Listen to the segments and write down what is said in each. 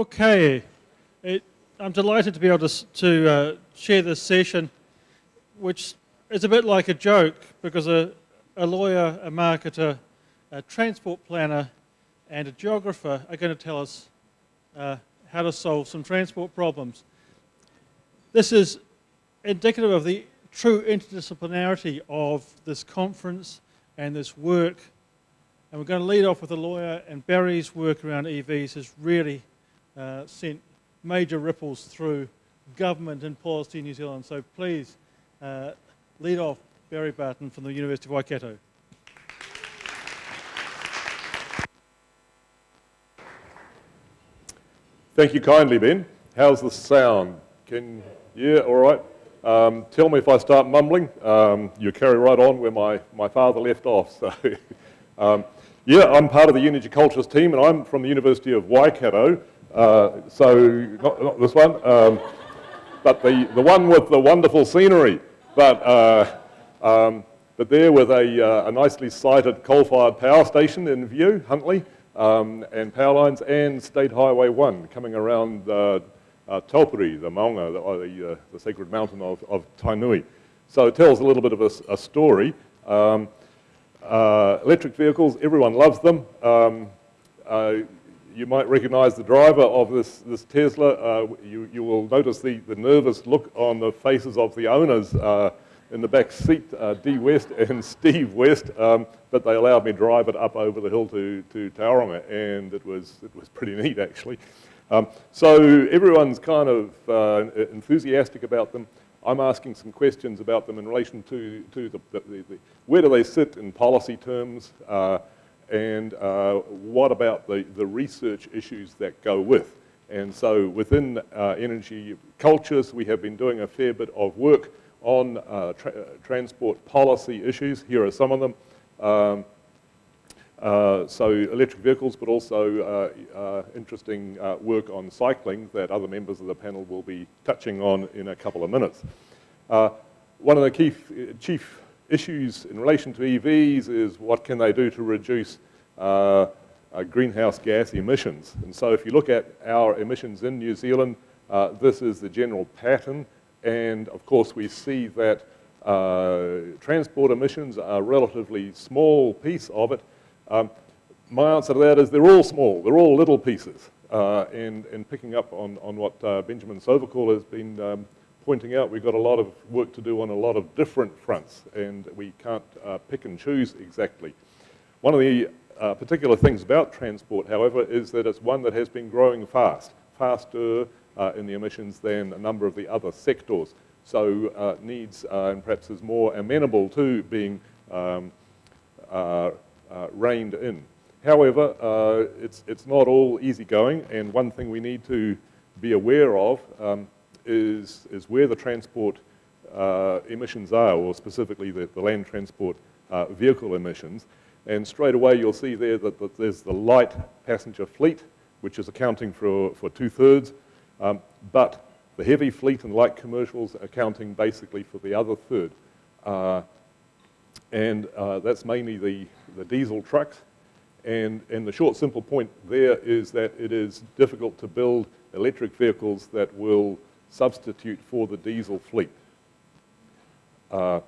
Okay, I'm delighted to be able to share this session, which is a bit like a joke, because a lawyer, a marketer, a transport planner, and a geographer are going to tell us how to solve some transport problems. This is indicative of the true interdisciplinarity of this conference and this work. And we're going to lead off with a lawyer, and Barry's work around EVs has really sent major ripples through government and policy in New Zealand. So please lead off Barry Barton from the University of Waikato. Thank you kindly, Ben. How's the sound? Yeah, all right. Tell me if I start mumbling. You carry right on where my father left off. So, yeah, I'm part of the Energy Cultures team, and I'm from the University of Waikato. So not this one, but the one with the wonderful scenery. But there with a nicely sited coal-fired power station in view, Huntly, and power lines, and State Highway 1 coming around Taupiri, the maunga, the sacred mountain of Tainui. So it tells a little bit of a story. Electric vehicles, everyone loves them. You might recognize the driver of this Tesla. You will notice the nervous look on the faces of the owners in the back seat, Dee West and Steve West, but they allowed me to drive it up over the hill to Tauranga, and it was pretty neat, actually. So everyone's kind of enthusiastic about them. I'm asking some questions about them in relation to the where do they sit in policy terms, and what about the research issues that go with. And so within Energy Cultures, we have been doing a fair bit of work on transport policy issues. Here are some of them. So electric vehicles, but also interesting work on cycling that other members of the panel will be touching on in a couple of minutes. One of the chief issues in relation to EVs is what can they do to reduce greenhouse gas emissions. And so if you look at our emissions in New Zealand, this is the general pattern. And of course we see that transport emissions are a relatively small piece of it. My answer to that is they're all small, they're all little pieces. And picking up on what Benjamin Sovacool has been pointing out, we've got a lot of work to do on a lot of different fronts, and we can't pick and choose exactly. One of the particular things about transport, however, is that it's one that has been growing faster in the emissions than a number of the other sectors. So needs and perhaps is more amenable to being reined in. However, it's not all easygoing, and one thing we need to be aware of is where the transport emissions are, or specifically the land transport vehicle emissions. And straight away you'll see there that there's the light passenger fleet, which is accounting for 2/3, but the heavy fleet and light commercials are accounting basically for the other third. And that's mainly the diesel trucks. And the short, simple point there is that it is difficult to build electric vehicles that will substitute for the diesel fleet. So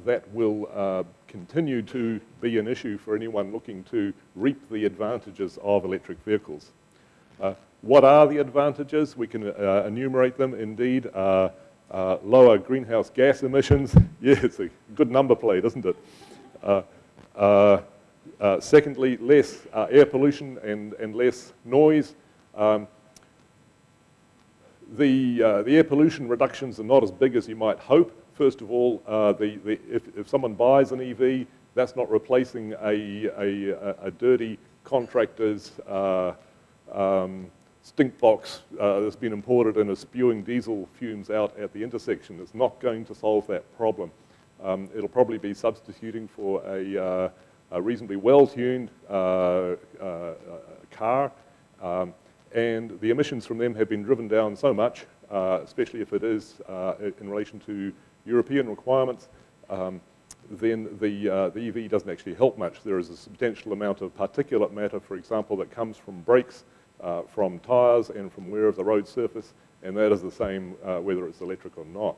that will continue to be an issue for anyone looking to reap the advantages of electric vehicles. What are the advantages? We can enumerate them indeed. Lower greenhouse gas emissions. Yeah, it's a good number plate, isn't it? Secondly, less air pollution and less noise. The air pollution reductions are not as big as you might hope. First of all, if someone buys an EV, that's not replacing a dirty contractor's stink box that's been imported and is spewing diesel fumes out at the intersection. It's not going to solve that problem. It'll probably be substituting for a reasonably well-tuned car, and the emissions from them have been driven down so much, especially if it is in relation to European requirements, then the EV doesn't actually help much. There is a substantial amount of particulate matter, for example, that comes from brakes from tyres and from wear of the road surface, and that is the same whether it's electric or not.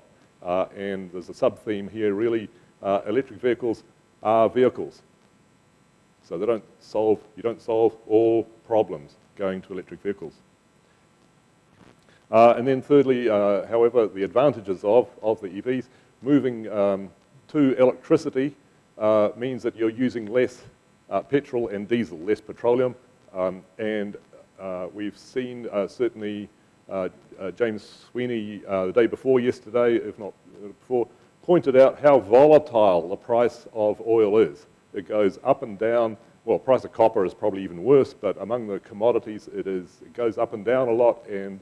And there's a sub-theme here, really, electric vehicles are vehicles. So you don't solve all problems going to electric vehicles. And then thirdly, however, the advantages of the EVs, moving to electricity means that you're using less petrol and diesel, less petroleum. And we've seen certainly James Sweeney the day before yesterday, if not before, pointed out how volatile the price of oil is. It goes up and down. Well, price of copper is probably even worse, but among the commodities, it goes up and down a lot. And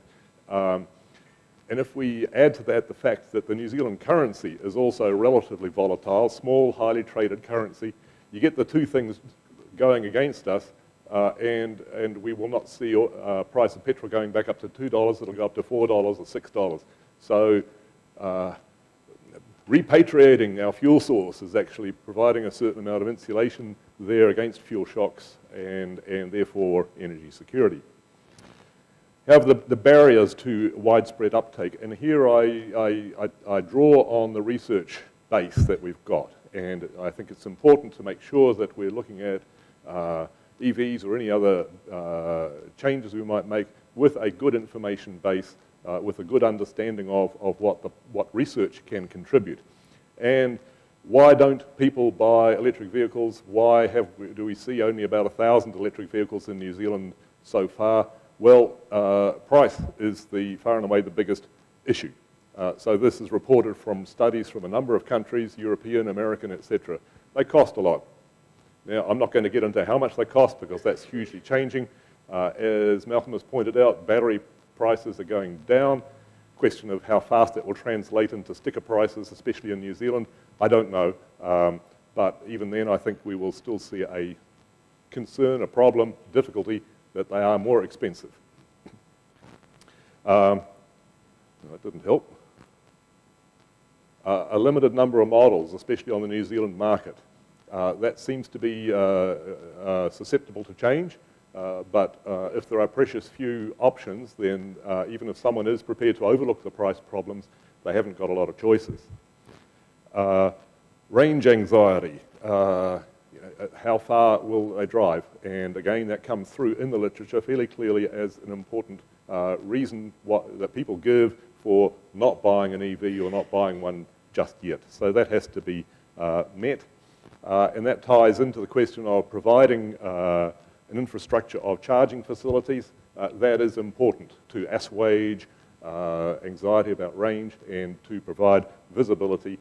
if we add to that the fact that the New Zealand currency is also relatively volatile, small, highly traded currency, you get the two things going against us, and we will not see price of petrol going back up to $2. It'll go up to $4 or $6. So repatriating our fuel source is actually providing a certain amount of insulation there against fuel shocks and therefore energy security. However, the barriers to widespread uptake, and here I draw on the research base that we've got, and I think it's important to make sure that we're looking at EVs or any other changes we might make with a good information base, with a good understanding of what research can contribute. And why don't people buy electric vehicles? Why do we see only about 1,000 electric vehicles in New Zealand so far? Well, price is far and away the biggest issue. So this is reported from studies from a number of countries, European, American, etc. They cost a lot. Now, I'm not going to get into how much they cost because that's hugely changing. As Malcolm has pointed out, battery prices are going down. Question of how fast it will translate into sticker prices, especially in New Zealand, I don't know. But even then, I think we will still see a concern, a problem, difficulty, that they are more expensive. That didn't help. A limited number of models, especially on the New Zealand market. That seems to be susceptible to change, but if there are precious few options, then even if someone is prepared to overlook the price problems, they haven't got a lot of choices. Range anxiety. How far will they drive? And again, that comes through in the literature fairly clearly as an important reason that people give for not buying an EV or not buying one just yet. So that has to be met. And that ties into the question of providing an infrastructure of charging facilities. That is important to assuage anxiety about range and to provide visibility.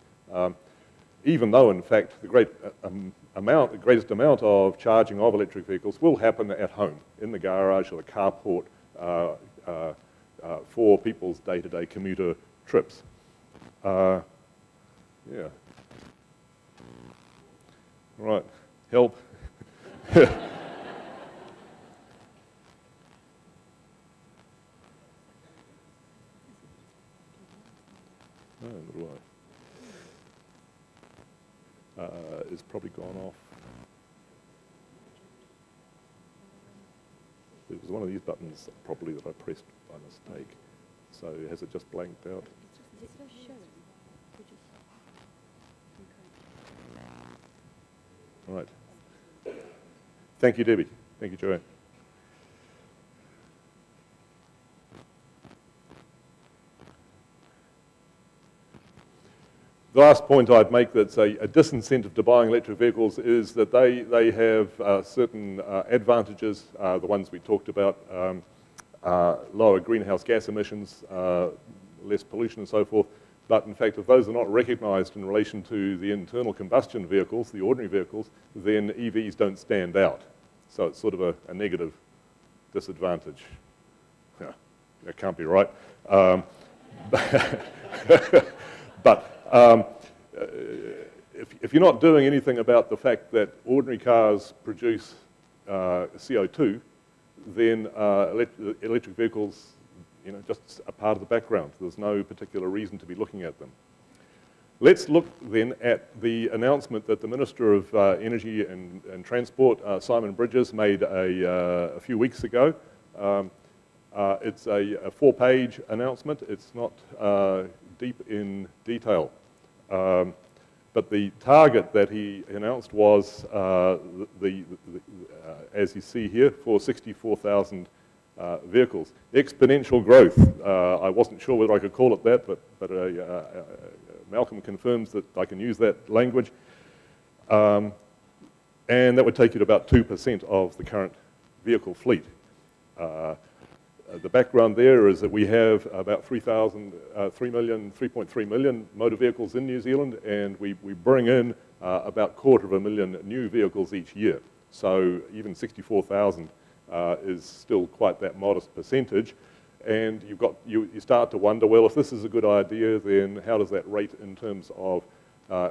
Even though, in fact, the greatest amount of charging of electric vehicles will happen at home, in the garage or the carport for people's day-to-day commuter trips. Yeah. Right, help. It's probably gone off. It was one of these buttons probably that I pressed by mistake. So has it just blanked out? Right. Thank you, Debbie. Thank you, Joanne. The last point I'd make that's a disincentive to buying electric vehicles is that they have certain advantages, the ones we talked about, lower greenhouse gas emissions, less pollution and so forth. But in fact, if those are not recognised in relation to the internal combustion vehicles, the ordinary vehicles, then EVs don't stand out. So it's sort of a negative disadvantage. Yeah, that can't be right. If you're not doing anything about the fact that ordinary cars produce CO2, then electric vehicles, just a part of the background. There's no particular reason to be looking at them. Let's look then at the announcement that the Minister of Energy and Transport, Simon Bridges, made a few weeks ago It's a 4-page announcement. It's not deep in detail. But the target that he announced was, as you see here, for 64,000 vehicles. Exponential growth. I wasn't sure whether I could call it that, but Malcolm confirms that I can use that language. And that would take you to about 2% of the current vehicle fleet. The background there is that we have about 3.3 million motor vehicles in New Zealand, and we bring in about 250,000 new vehicles each year. So even 64,000 is still quite that modest percentage. And you start to wonder, well, if this is a good idea, then how does that rate in terms of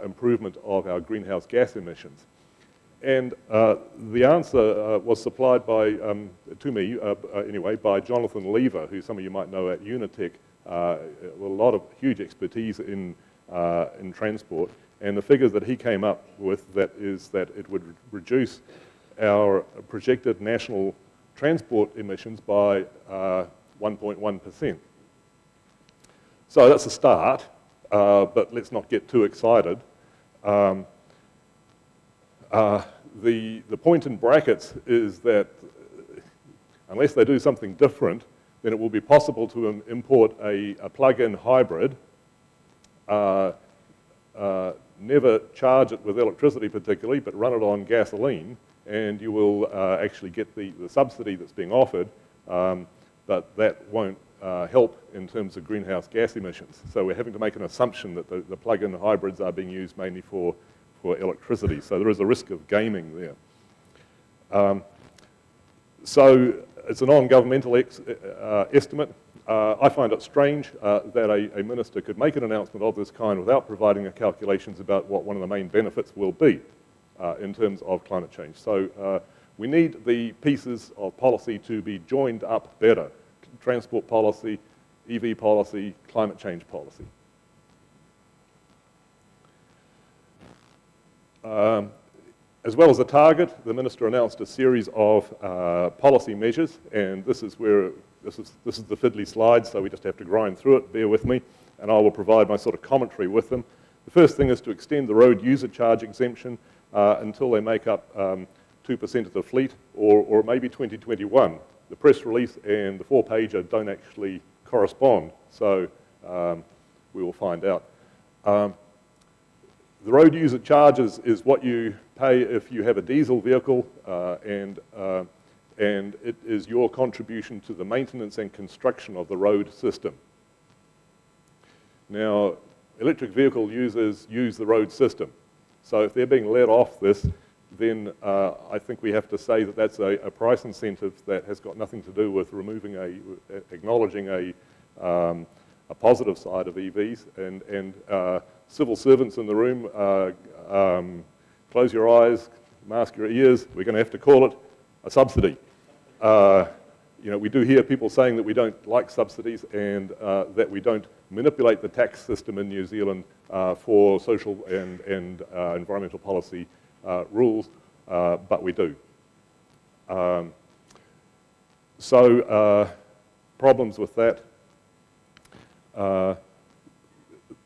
improvement of our greenhouse gas emissions? And the answer was supplied by, to me, anyway, by Jonathan Lever, who some of you might know at Unitec, with a lot of huge expertise in transport. And the figures that he came up with is that it would reduce our projected national transport emissions by 1.1%. So that's a start, but let's not get too excited. The point in brackets is that unless they do something different, then it will be possible to import a plug-in hybrid, never charge it with electricity particularly, but run it on gasoline, and you will actually get the subsidy that's being offered, but that won't help in terms of greenhouse gas emissions. So we're having to make an assumption that the plug-in hybrids are being used mainly for electricity. So there is a risk of gaming there. So it's a non-governmental estimate. I find it strange that a minister could make an announcement of this kind without providing calculations about what one of the main benefits will be in terms of climate change. So we need the pieces of policy to be joined up better. Transport policy, EV policy, climate change policy. As well as the target, the minister announced a series of policy measures, and this is the fiddly slide, so we just have to grind through it. Bear with me, and I will provide my sort of commentary with them. The first thing is to extend the road user charge exemption until they make up 2% of the fleet, or maybe 2021. The press release and the 4-pager don't actually correspond, so we will find out. The road user charges is what you pay if you have a diesel vehicle, and it is your contribution to the maintenance and construction of the road system. Now, electric vehicle users use the road system. So if they're being let off this, then I think we have to say that that's a price incentive that has got nothing to do with acknowledging a positive side of EVs, and civil servants in the room, close your eyes, mask your ears. We're going to have to call it a subsidy. We do hear people saying that we don't like subsidies and that we don't manipulate the tax system in New Zealand for social and environmental policy rules, but we do. Problems with that.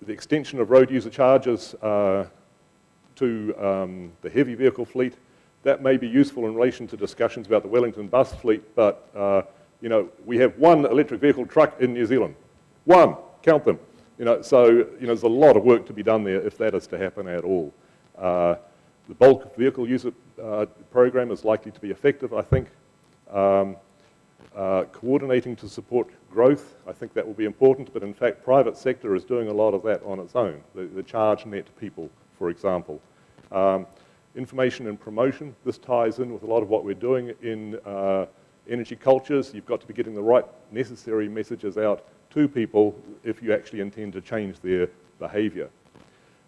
The extension of road user charges to the heavy vehicle fleet, that may be useful in relation to discussions about the Wellington bus fleet, but we have one electric vehicle truck in New Zealand. One, count them. There's a lot of work to be done there if that is to happen at all. The bulk vehicle user program is likely to be effective, I think. Coordinating to support growth, I think that will be important, but in fact private sector is doing a lot of that on its own, the charge net people, for example. Information and promotion, this ties in with a lot of what we're doing in energy cultures. You've got to be getting the right necessary messages out to people if you actually intend to change their behaviour.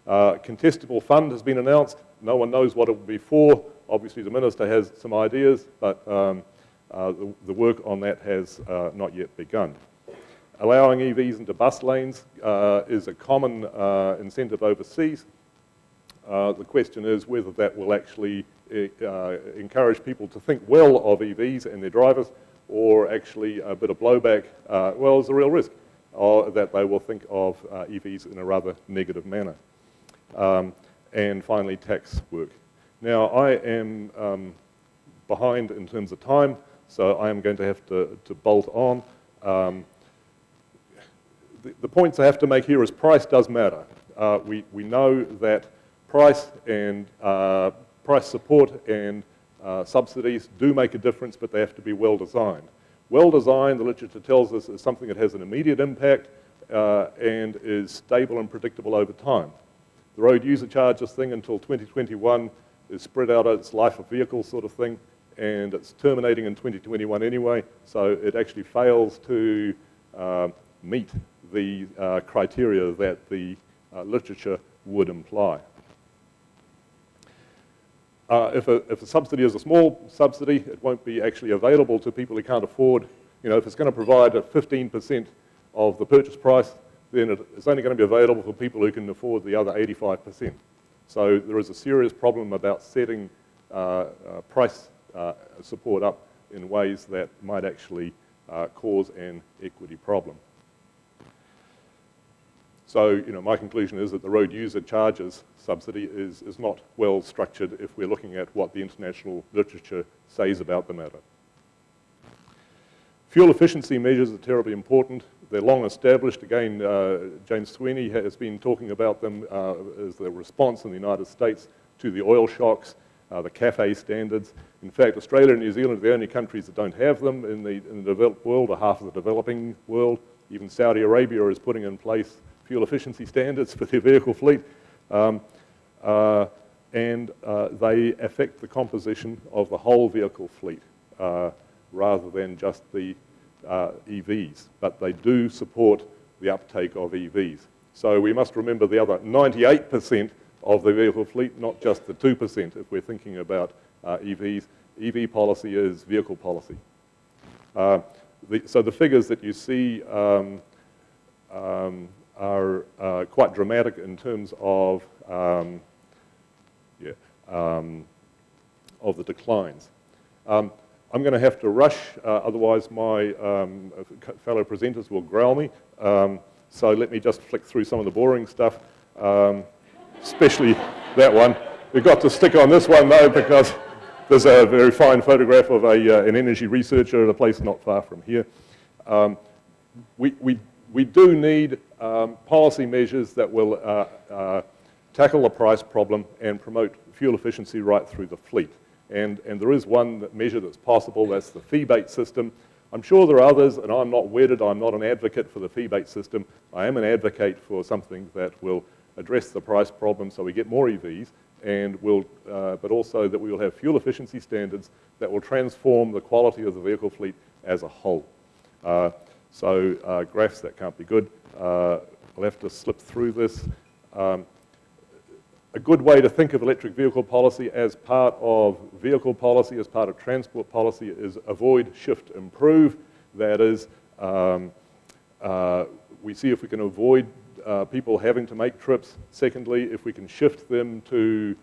Contestable fund has been announced. No one knows what it will be for. Obviously the Minister has some ideas, but the work on that has not yet begun. Allowing EVs into bus lanes is a common incentive overseas. The question is whether that will actually encourage people to think well of EVs and their drivers, or actually a bit of blowback, well, there's a real risk that they will think of EVs in a rather negative manner. And finally, tax work. Now, I am behind in terms of time, so I am going to have to bolt on. The points I have to make here is price does matter. We know that price and price support and subsidies do make a difference, but they have to be well designed. Well designed, the literature tells us, is something that has an immediate impact and is stable and predictable over time. The road user charges thing until 2021 is spread out its life of vehicle sort of thing, and it's terminating in 2021 anyway, so it actually fails to meet the criteria that the literature would imply. If a subsidy is a small subsidy, it won't be actually available to people who can't afford. You know, if it's going to provide 15% of the purchase price, then it's only going to be available for people who can afford the other 85%. So there is a serious problem about setting price support up in ways that might actually cause an equity problem. So, you know, my conclusion is that the road user charges subsidy is not well structured if we're looking at what the international literature says about the matter. Fuel efficiency measures are terribly important. They're long established. Again, James Sweeney has been talking about them as the response in the United States to the oil shocks, the CAFE standards. In fact, Australia and New Zealand are the only countries that don't have them in the developed world, or half of the developing world. Even Saudi Arabia is putting in place fuel efficiency standards for their vehicle fleet. And they affect the composition of the whole vehicle fleet rather than just the EVs, but they do support the uptake of EVs. So we must remember the other 98% of the vehicle fleet, not just the 2% if we're thinking about EVs. EV policy is vehicle policy. So the figures that you see are quite dramatic in terms of the declines. I'm going to have to rush, otherwise my fellow presenters will growl me. So let me just flick through some of the boring stuff, especially that one. We've got to stick on this one though, because there's a very fine photograph of an energy researcher at a place not far from here. We do need policy measures that will tackle the price problem and promote fuel efficiency right through the fleet. And there is one measure that's possible, that's the fee-based system. I'm sure there are others, and I'm not wedded, I'm not an advocate for the fee-based system. I am an advocate for something that will address the price problem so we get more EVs, and but also that we will have fuel efficiency standards that will transform the quality of the vehicle fleet as a whole. So graphs, that can't be good. I'll have to slip through this. A good way to think of electric vehicle policy as part of vehicle policy, as part of transport policy, is avoid, shift, improve. That is, we see if we can avoid people having to make trips. Secondly, if we can shift them to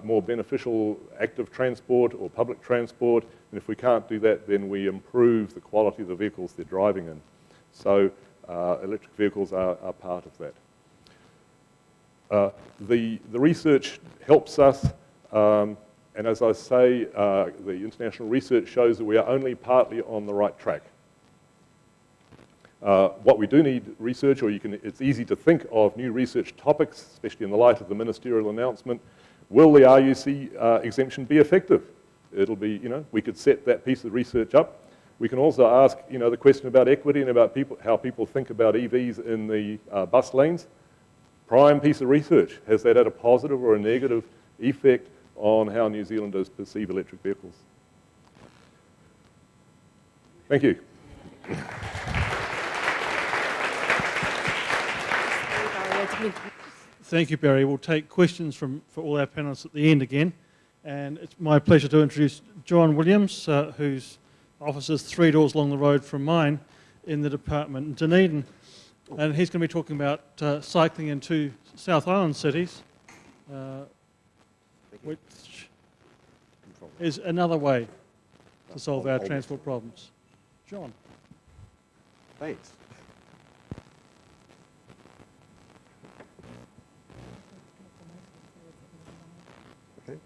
more beneficial active transport or public transport. And if we can't do that, then we improve the quality of the vehicles they're driving in. So electric vehicles are part of that. The research helps us, and as I say, the international research shows that we are only partly on the right track. What we do need research, or it's easy to think of new research topics, especially in the light of the ministerial announcement. Will the RUC exemption be effective? It'll be, we could set that piece of research up. We can also ask, the question about equity and about how people think about EVs in the bus lanes. Prime piece of research. Has that had a positive or a negative effect on how New Zealanders perceive electric vehicles? Thank you. Thank you, Barry. We'll take questions for all our panelists at the end again. And it's my pleasure to introduce John Williams, whose office is 3 doors along the road from mine in the department in Dunedin. And he's going to be talking about cycling in 2 South Island cities, which is another way to solve our transport problems. John. Thanks. Okay.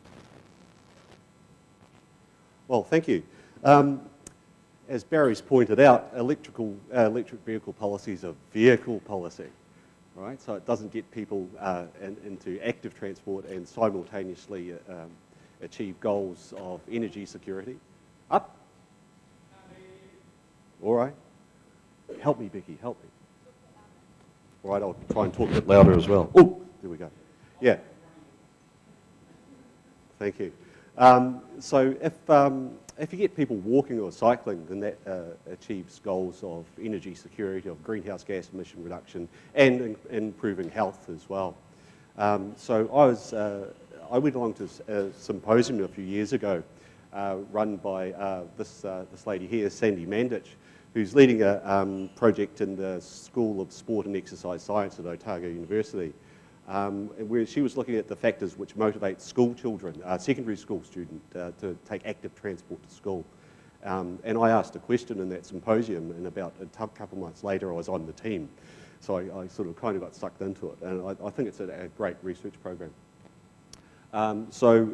Well, thank you. As Barry's pointed out, electric vehicle policy is a vehicle policy, right? So it doesn't get people into active transport and simultaneously achieve goals of energy security. Up? All right. Help me, Becky, help me. All right, I'll try and talk a bit louder as well. Oh, there we go. Yeah. Thank you. So if you get people walking or cycling, then that achieves goals of energy security, of greenhouse gas emission reduction, and improving health as well. So I went along to a symposium a few years ago, run by this lady here, Sandy Mandich, who's leading a project in the School of Sport and Exercise Science at Aotearoa University, where she was looking at the factors which motivate school children, secondary school students, to take active transport to school. And I asked a question in that symposium, and about a couple of months later I was on the team. So I sort of kind of got sucked into it, and I think it's a great research program. So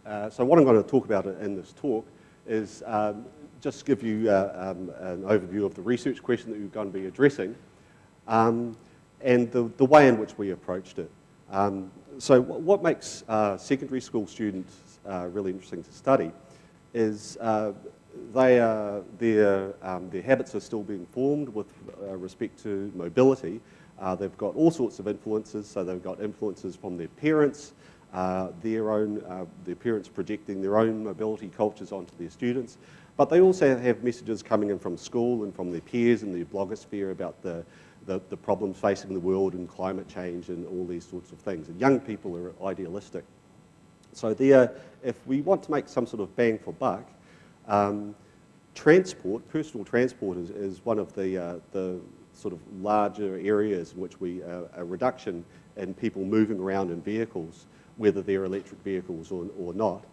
what I'm going to talk about in this talk is just give you an overview of the research question that we're going to be addressing, and the way in which we approached it. So what makes secondary school students really interesting to study is their habits are still being formed with respect to mobility. They've got all sorts of influences, so they've got influences from their parents, their parents projecting their own mobility cultures onto their students, but they also have messages coming in from school and from their peers and their blogosphere about the problems facing the world and climate change and all these sorts of things. And young people are idealistic. So if we want to make some sort of bang for buck, personal transport is one of the sort of larger areas in which a reduction in people moving around in vehicles, whether they're electric vehicles or not,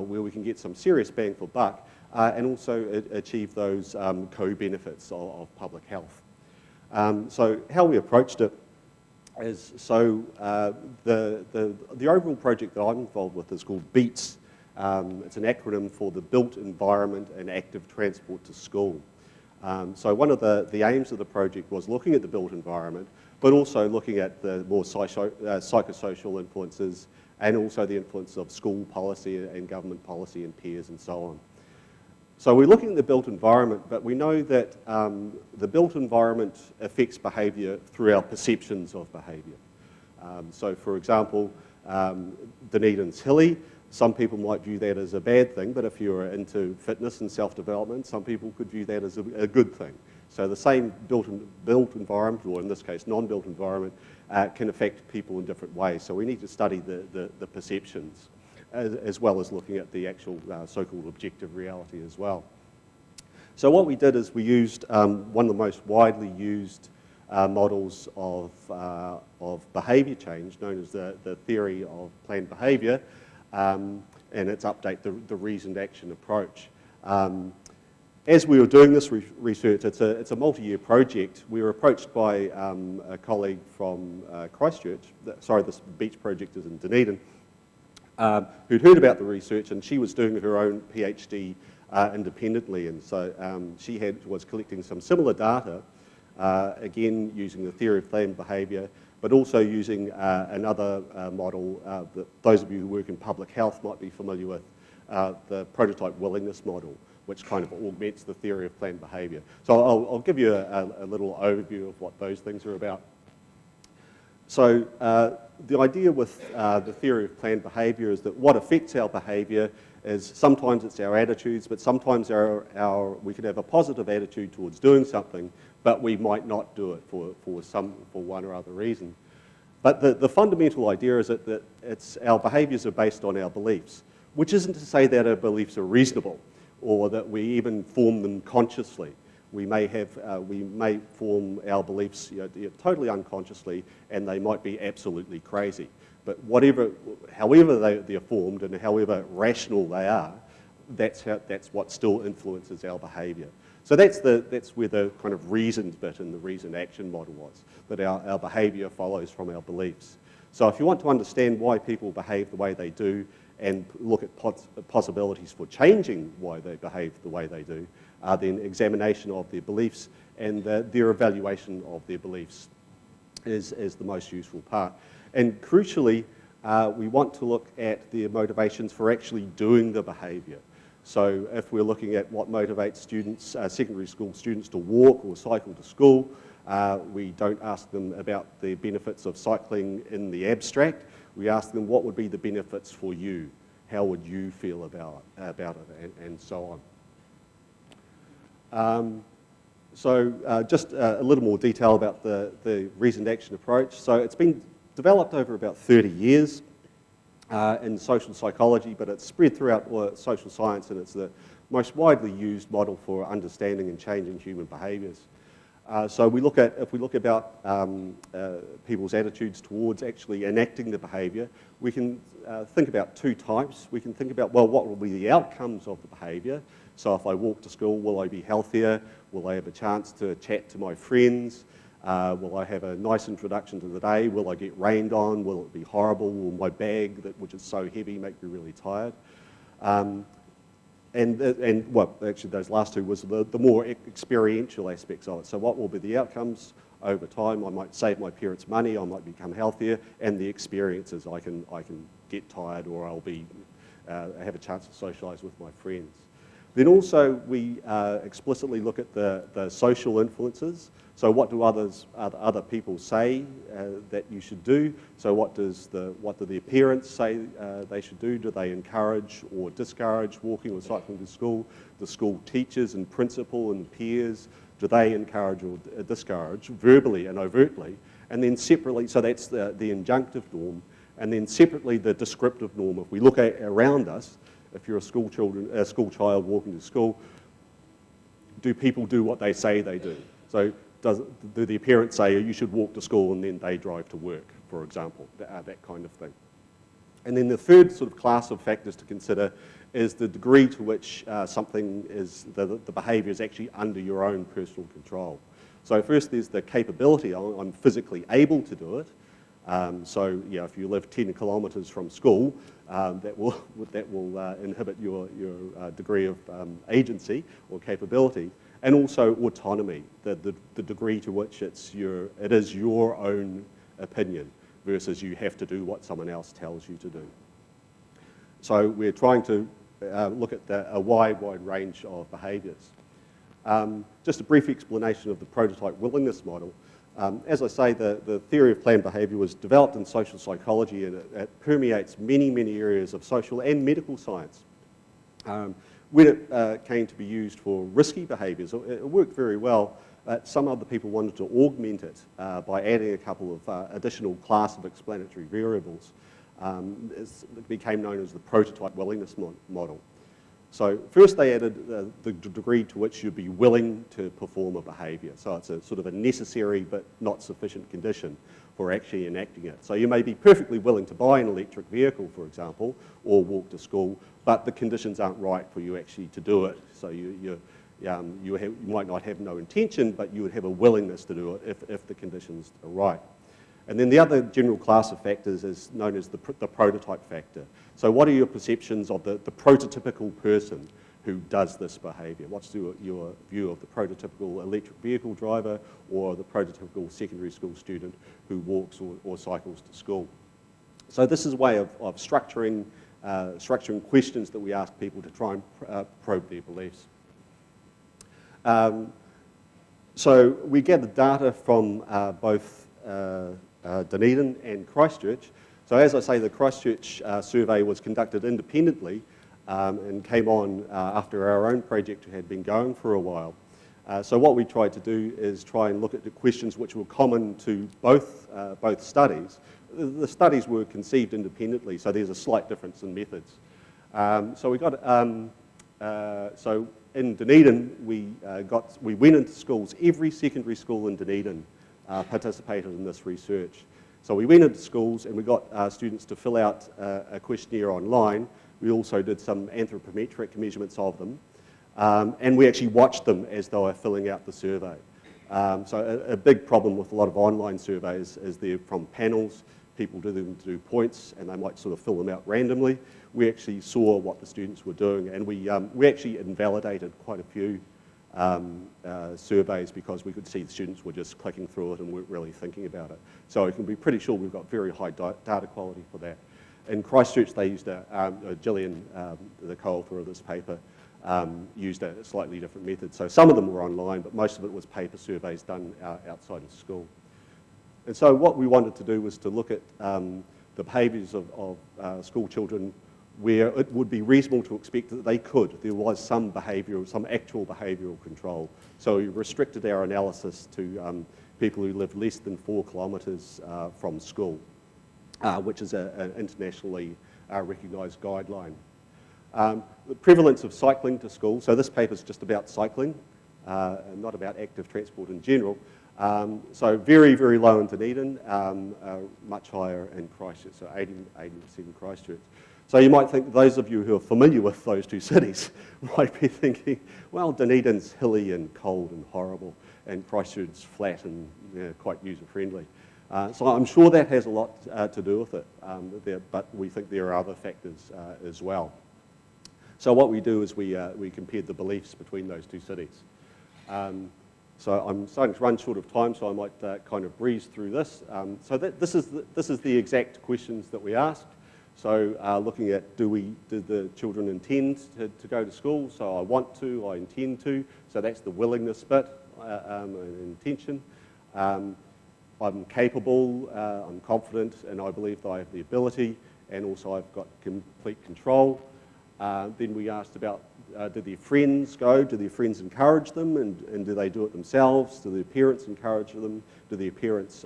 where we can get some serious bang for buck and also achieve those co-benefits of public health. So how we approached it is, the overall project that I'm involved with is called BEATS. It's an acronym for the Built Environment and Active Transport to School. So one of the aims of the project was looking at the built environment, but also looking at the more psychosocial influences and also the influence of school policy and government policy and peers and so on. So we're looking at the built environment, but we know that the built environment affects behaviour through our perceptions of behaviour. So for example, Dunedin's hilly. Some people might view that as a bad thing, but if you're into fitness and self-development, some people could view that as a good thing. So the same built environment, or in this case non-built environment, can affect people in different ways. So we need to study the perceptions, as well as looking at the actual so-called objective reality as well. So what we did is we used one of the most widely used models of behaviour change, known as the theory of planned behaviour, and its update, the reasoned action approach. As we were doing this research, it's a multi-year project. We were approached by a colleague from Christchurch. Sorry, this beach project is in Dunedin. Who'd heard about the research, and she was doing her own PhD independently, and so she was collecting some similar data, again using the theory of planned behaviour, but also using another model that those of you who work in public health might be familiar with, the prototype willingness model, which kind of augments the theory of planned behaviour. So I'll give you a little overview of what those things are about. So the idea with the theory of planned behaviour is that what affects our behaviour is sometimes it's our attitudes, but sometimes we could have a positive attitude towards doing something, but we might not do it for one or other reason. But the fundamental idea is that our behaviours are based on our beliefs, which isn't to say that our beliefs are reasonable or that we even form them consciously. We may form our beliefs totally unconsciously, and they might be absolutely crazy. But however they're formed and however rational they are, that's what still influences our behaviour. So that's where the kind of reasoned bit in the reasoned action model was, that our behaviour follows from our beliefs. So if you want to understand why people behave the way they do and look at possibilities for changing why they behave the way they do, then examination of their beliefs and their evaluation of their beliefs is the most useful part. And crucially, we want to look at their motivations for actually doing the behaviour. So if we're looking at what motivates students, secondary school students to walk or cycle to school, we don't ask them about the benefits of cycling in the abstract. We ask them what would be the benefits for you, how would you feel about it, and so on. Just a little more detail about the reasoned action approach. So it's been developed over about 30 years in social psychology, but it's spread throughout social science, and it's the most widely used model for understanding and changing human behaviours. So if we look about people's attitudes towards actually enacting the behaviour, we can think about two types. We can think about, well, what will be the outcomes of the behaviour? So if I walk to school, will I be healthier? Will I have a chance to chat to my friends? Will I have a nice introduction to the day? Will I get rained on? Will it be horrible? Will my bag, which is so heavy, make me really tired? Well, actually those last two was the more experiential aspects of it. So what will be the outcomes over time? I might save my parents money, I might become healthier, and the experiences, I can get tired, or I'll be have a chance to socialise with my friends. Then also we explicitly look at the social influences. So what do other people say that you should do? So what do the parents say they should do? Do they encourage or discourage walking or cycling to school? The school teachers and principal and peers, do they encourage or discourage verbally and overtly? And then separately, so that's the injunctive norm, and then separately the descriptive norm. If we look around us, if you're a school child walking to school, do people do what they say they do? So do the parents say you should walk to school and then they drive to work, for example, that kind of thing. And then the third sort of class of factors to consider is the degree to which something is, the behaviour is actually under your own personal control. So first there's the capability, I'm physically able to do it. So yeah, if you live 10 kilometres from school, that will inhibit your degree of agency or capability. And also autonomy, the degree to which it is your own opinion versus you have to do what someone else tells you to do. So we're trying to look at a wide range of behaviours. Just a brief explanation of the prototype willingness model. As I say, the theory of planned behaviour was developed in social psychology, and it permeates many areas of social and medical science. When it came to be used for risky behaviours, it worked very well, but some other people wanted to augment it by adding a couple of additional class of explanatory variables. It became known as the prototype willingness model. So first they added the degree to which you'd be willing to perform a behaviour. So it's a sort of a necessary but not sufficient condition for actually enacting it. So you may be perfectly willing to buy an electric vehicle, for example, or walk to school, but the conditions aren't right for you actually to do it. So you might not have no intention, but you would have a willingness to do it if the conditions are right. And then the other general class of factors is known as the prototype factor. So what are your perceptions of the prototypical person who does this behaviour? What's your view of the prototypical electric vehicle driver or the prototypical secondary school student who walks or cycles to school? So this is a way of structuring questions that we ask people to try and probe their beliefs. So we gather data from both Dunedin and Christchurch. So as I say, the Christchurch survey was conducted independently and came on after our own project had been going for a while. So what we tried to do is try and look at the questions which were common to both studies. The studies were conceived independently, so there's a slight difference in methods. So we got so in Dunedin we went into schools. Every secondary school in Dunedin participated in this research. So we went into schools and we got students to fill out a questionnaire online We also did some anthropometric measurements of them. And we actually watched them as they were filling out the survey. So a big problem with a lot of online surveys is they're from panels. People do them to do points, and they might sort of fill them out randomly. We actually saw what the students were doing, and we actually invalidated quite a few surveys because we could see the students were just clicking through it and weren't really thinking about it. So you can be pretty sure we've got very high data quality for that. In Christchurch, they used Gillian, the co-author of this paper, used a slightly different method. So some of them were online, but most of it was paper surveys done outside of school. And so what we wanted to do was to look at the behaviours of school children where it would be reasonable to expect that there was some actual behavioural control. So we restricted our analysis to people who lived less than 4 kilometres from school, which is an internationally recognised guideline. The prevalence of cycling to school, so this paper is just about cycling, and not about active transport in general. So very, very low in Dunedin, much higher in Christchurch, so 80% in Christchurch. So you might think, those of you who are familiar with those two cities might be thinking, well, Dunedin's hilly and cold and horrible, and Christchurch's flat and quite user-friendly. So I'm sure that has a lot to do with it, but we think there are other factors as well. So what we do is we compared the beliefs between those two cities. So I'm starting to run short of time, so I might kind of breeze through this. So this is the exact questions that we asked. So looking at did the children intend to go to school? So I want to, I intend to. So that's the willingness bit and intention. I'm capable, I'm confident, and I believe that I have the ability, and also I've got complete control. Then we asked about, do their friends go? Do their friends encourage them? And do they do it themselves? Do their parents encourage them? Do their parents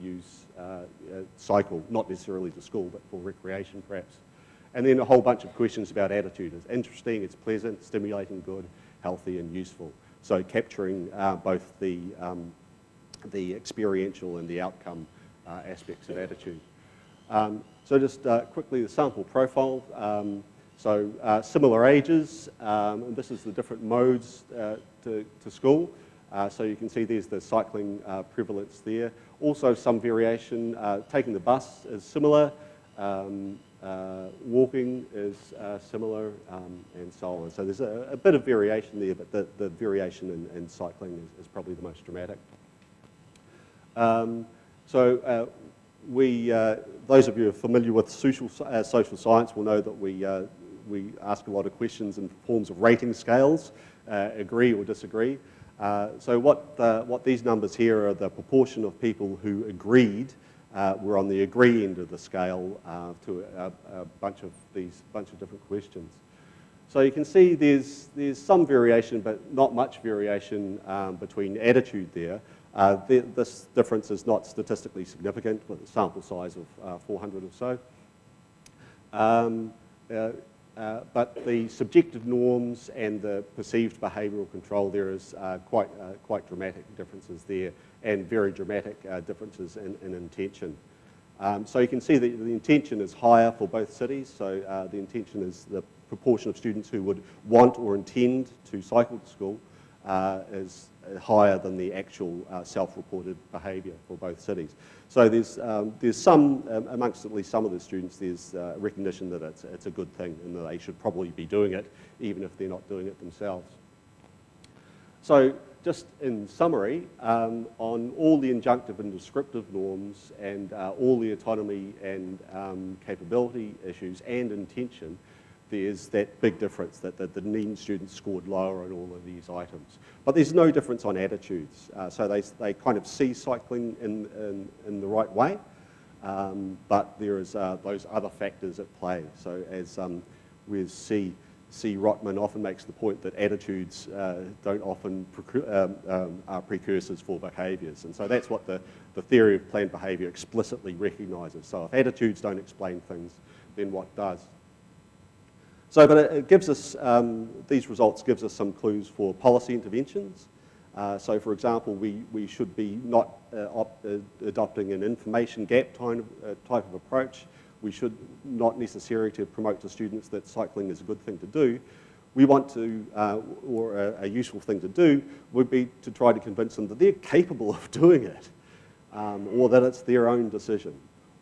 use cycle, not necessarily to school, but for recreation perhaps? And then a whole bunch of questions about attitude. It's interesting, it's pleasant, stimulating, good, healthy, and useful. So capturing both the experiential and the outcome aspects of attitude. So just quickly, the sample profile. So similar ages, and this is the different modes to school. So you can see there's the cycling prevalence there. Also some variation, taking the bus is similar, walking is similar, and so on. So there's a bit of variation there, but the variation in cycling is probably the most dramatic. Those of you who are familiar with social science will know that we ask a lot of questions in forms of rating scales, agree or disagree. So what these numbers here are the proportion of people who agreed were on the agree end of the scale to a bunch of different questions. So you can see there's some variation, but not much variation between attitude there. This difference is not statistically significant with a sample size of 400 or so. But the subjective norms and the perceived behavioural control, there is quite dramatic differences there, and very dramatic differences in intention. So you can see that the intention is higher for both cities. So the intention is the proportion of students who would want or intend to cycle to school is higher than the actual self-reported behaviour for both cities. So there's some, amongst at least some of the students, there's recognition that it's a good thing and that they should probably be doing it, even if they're not doing it themselves. So just in summary, on all the injunctive and descriptive norms and all the autonomy and capability issues and intention, there's that big difference that the Dunedin students scored lower on all of these items. But there's no difference on attitudes. So they kind of see cycling in the right way, but there is those other factors at play. So as C. Rotman often makes the point that attitudes don't often are precursors for behaviours. And so that's what the theory of planned behaviour explicitly recognises. So if attitudes don't explain things, then what does? So, but it gives us, these results gives us some clues for policy interventions. So, for example, we should be not adopting an information gap type of approach. we should not necessarily to promote to students that cycling is a good thing to do. We want to, or a useful thing to do, would be to try to convince them that they're capable of doing it, or that it's their own decision,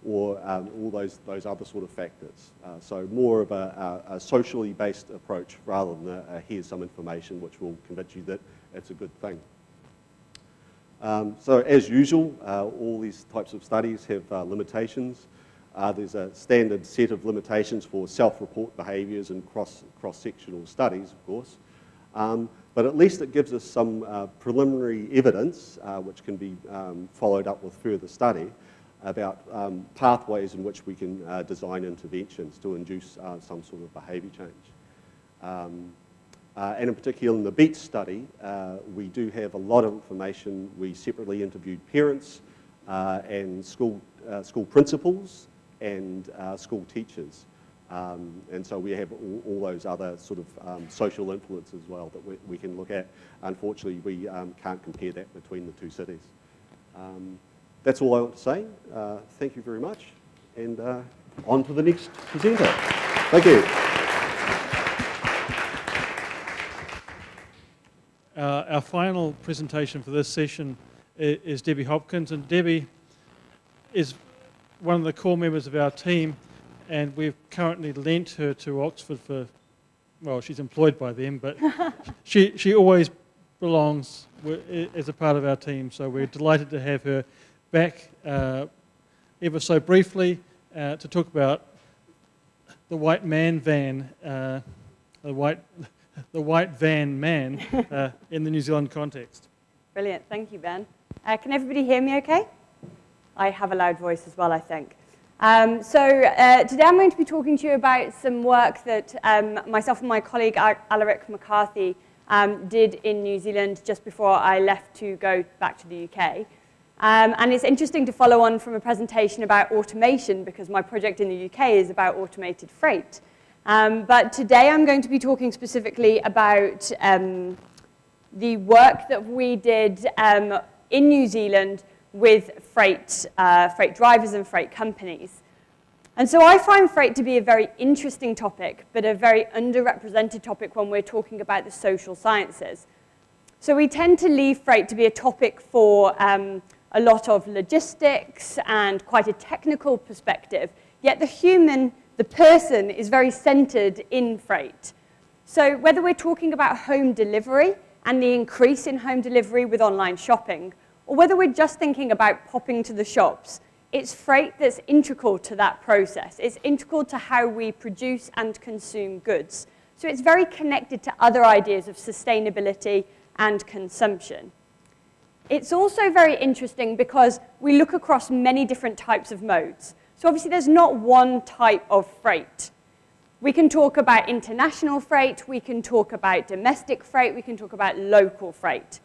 or all those other sort of factors. So more of a socially based approach rather than here's some information which will convince you that it's a good thing. So as usual, all these types of studies have limitations. There's a standard set of limitations for self-report behaviours and cross-sectional studies, of course. But at least it gives us some preliminary evidence, which can be followed up with further study, about pathways in which we can design interventions to induce some sort of behaviour change. And in particular in the BEAT study, we do have a lot of information. We separately interviewed parents and school principals and school teachers. And so we have all those other sort of social influence as well that we can look at. Unfortunately, we can't compare that between the two cities. That's all I want to say. Thank you very much. And on to the next presenter. Thank you. Our final presentation for this session is Debbie Hopkins, and Debbie is one of the core members of our team, and we've currently lent her to Oxford for, well, she's employed by them, but she always belongs as a part of our team, so we're delighted to have her back ever so briefly to talk about the white man van, the white van man in the New Zealand context. Brilliant, thank you, Ben. Can everybody hear me okay? I have a loud voice as well, I think. Today I'm going to be talking to you about some work that myself and my colleague Alaric McCarthy did in New Zealand just before I left to go back to the UK. And it's interesting to follow on from a presentation about automation because my project in the UK is about automated freight. But today I'm going to be talking specifically about the work that we did in New Zealand with freight drivers and freight companies. And so I find freight to be a very interesting topic, but a very underrepresented topic when we're talking about the social sciences. So we tend to leave freight to be a topic for a lot of logistics and quite a technical perspective, yet the person is very centered in freight. So whether we're talking about home delivery and the increase in home delivery with online shopping, or whether we're just thinking about popping to the shops, it's freight that's integral to that process. It's integral to how we produce and consume goods. So it's very connected to other ideas of sustainability and consumption. It's also very interesting because we look across many different types of modes. So obviously there's not one type of freight. We can talk about international freight, we can talk about domestic freight, we can talk about local freight.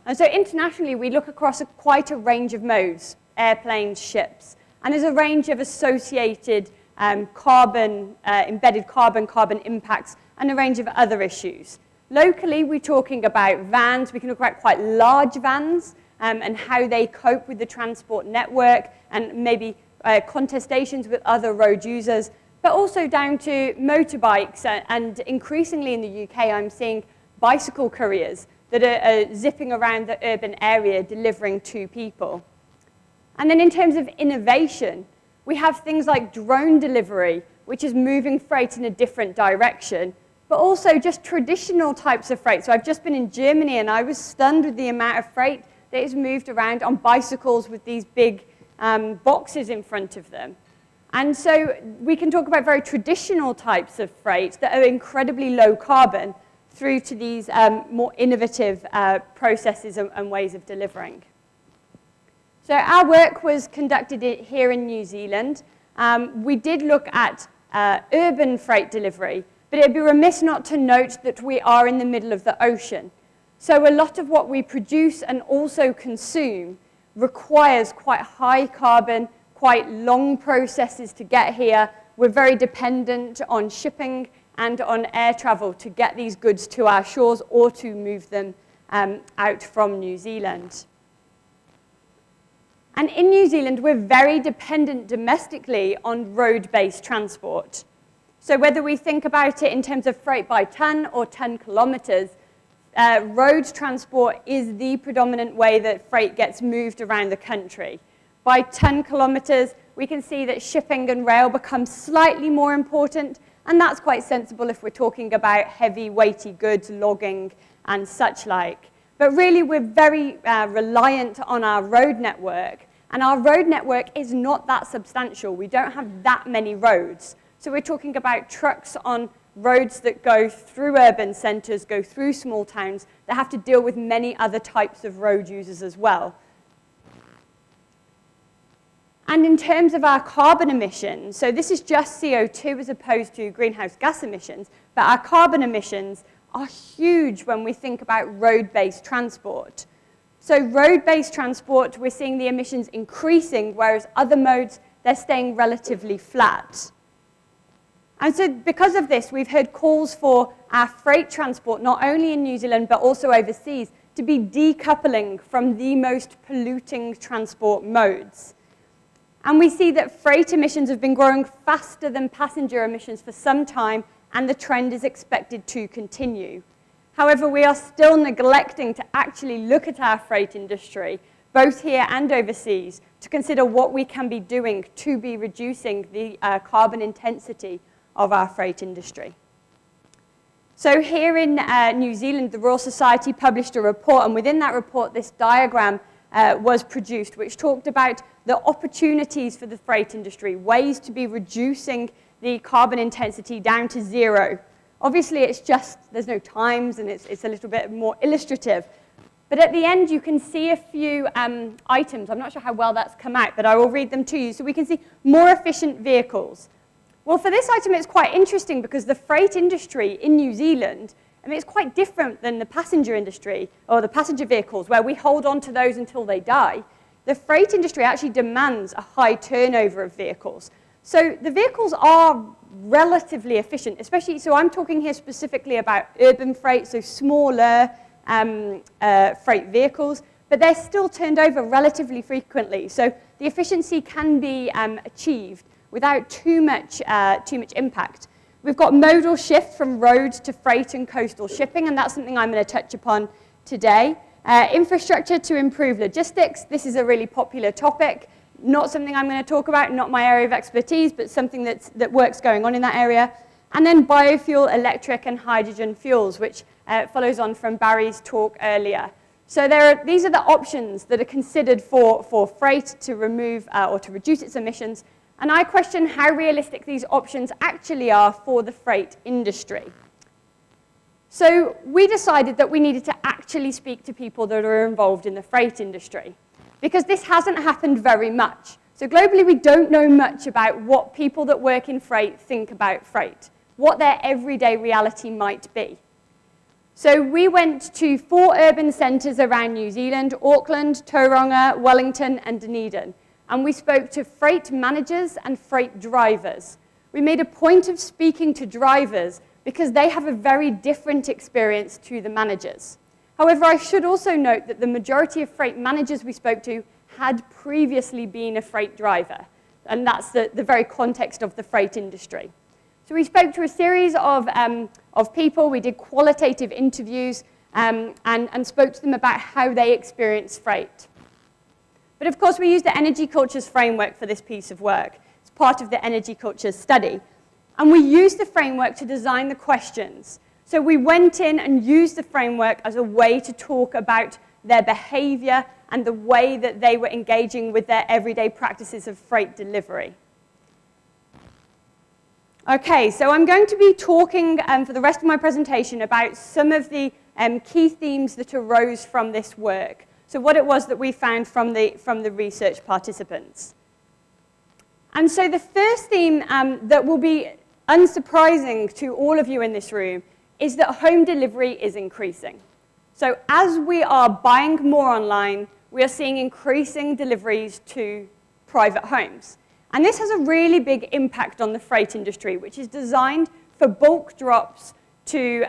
And so internationally we look across quite a range of modes, airplanes, ships, and there's a range of associated embedded carbon impacts, and a range of other issues. Locally, we're talking about vans. We can talk about quite large vans and how they cope with the transport network and maybe contestations with other road users, but also down to motorbikes. And increasingly in the UK, I'm seeing bicycle couriers that are zipping around the urban area delivering to people. And then in terms of innovation, we have things like drone delivery, which is moving freight in a different direction, but also just traditional types of freight. So I've just been in Germany, and I was stunned with the amount of freight that is moved around on bicycles with these big boxes in front of them. And so we can talk about very traditional types of freight that are incredibly low carbon through to these more innovative processes and ways of delivering. So our work was conducted here in New Zealand. We did look at urban freight delivery, but it'd be remiss not to note that we are in the middle of the ocean. So a lot of what we produce and also consume requires quite high carbon, quite long processes to get here. We're very dependent on shipping and on air travel to get these goods to our shores or to move them out from New Zealand. And in New Zealand, we're very dependent domestically on road-based transport. So whether we think about it in terms of freight by ton or 10 kilometers, road transport is the predominant way that freight gets moved around the country. By 10 kilometers, we can see that shipping and rail become slightly more important, and that's quite sensible if we're talking about heavy, weighty goods, logging, and such like. But really, we're very reliant on our road network, and our road network is not that substantial. We don't have that many roads. So we're talking about trucks on roads that go through urban centres, go through small towns, that have to deal with many other types of road users as well. And in terms of our carbon emissions, so this is just CO2 as opposed to greenhouse gas emissions, but our carbon emissions are huge when we think about road-based transport. So road-based transport, we're seeing the emissions increasing, whereas other modes, they're staying relatively flat. And so because of this, we've heard calls for our freight transport, not only in New Zealand, but also overseas, to be decoupling from the most polluting transport modes. And we see that freight emissions have been growing faster than passenger emissions for some time, and the trend is expected to continue. However, we are still neglecting to actually look at our freight industry, both here and overseas, to consider what we can be doing to be reducing the carbon intensity of our freight industry. So here in New Zealand, the Royal Society published a report, and within that report, this diagram was produced, which talked about the opportunities for the freight industry, ways to be reducing the carbon intensity down to zero. Obviously, it's just, there's no times, and it's a little bit more illustrative. But at the end, you can see a few items. I'm not sure how well that's come out, but I will read them to you. So we can see more efficient vehicles. Well, for this item, it's quite interesting because the freight industry in New Zealand, I mean, it's quite different than the passenger industry or the passenger vehicles, where we hold on to those until they die. The freight industry actually demands a high turnover of vehicles. So the vehicles are relatively efficient, especially, so I'm talking here specifically about urban freight, so smaller freight vehicles, but they're still turned over relatively frequently. So the efficiency can be achieved without too much impact. We've got modal shift from road to freight and coastal shipping, and that's something I'm going to touch upon today. Infrastructure to improve logistics. This is a really popular topic. Not something I'm going to talk about, not my area of expertise, but something that work's going on in that area. And then biofuel, electric, and hydrogen fuels, which follows on from Barry's talk earlier. So these are the options that are considered for freight to remove or to reduce its emissions. And I question how realistic these options actually are for the freight industry. So we decided that we needed to actually speak to people that are involved in the freight industry, because this hasn't happened very much. So globally, we don't know much about what people that work in freight think about freight, what their everyday reality might be. So we went to 4 urban centres around New Zealand: Auckland, Tauranga, Wellington, and Dunedin. And we spoke to freight managers and freight drivers. We made a point of speaking to drivers because they have a very different experience to the managers. However, I should also note that the majority of freight managers we spoke to had previously been a freight driver, and that's the very context of the freight industry. So we spoke to a series of people. We did qualitative interviews and spoke to them about how they experience freight. But of course, we used the Energy Cultures framework for this piece of work. It's part of the Energy Cultures study. And we used the framework to design the questions. So we went in and used the framework as a way to talk about their behavior and the way that they were engaging with their everyday practices of freight delivery. Okay, so I'm going to be talking for the rest of my presentation about some of the key themes that arose from this work. So what it was that we found from the research participants. And so the first theme that will be unsurprising to all of you in this room is that home delivery is increasing. So as we are buying more online, we are seeing increasing deliveries to private homes. And this has a really big impact on the freight industry, which is designed for bulk drops to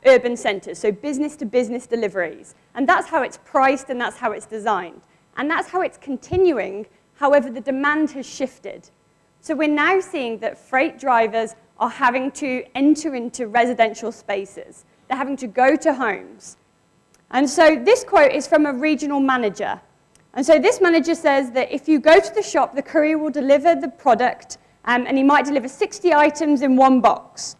urban centres, so business-to-business deliveries. And that's how it's priced and that's how it's designed. And that's how it's continuing. However, the demand has shifted. So we're now seeing that freight drivers are having to enter into residential spaces. They're having to go to homes. And so this quote is from a regional manager. And so this manager says that if you go to the shop, the courier will deliver the product, and he might deliver 60 items in one box.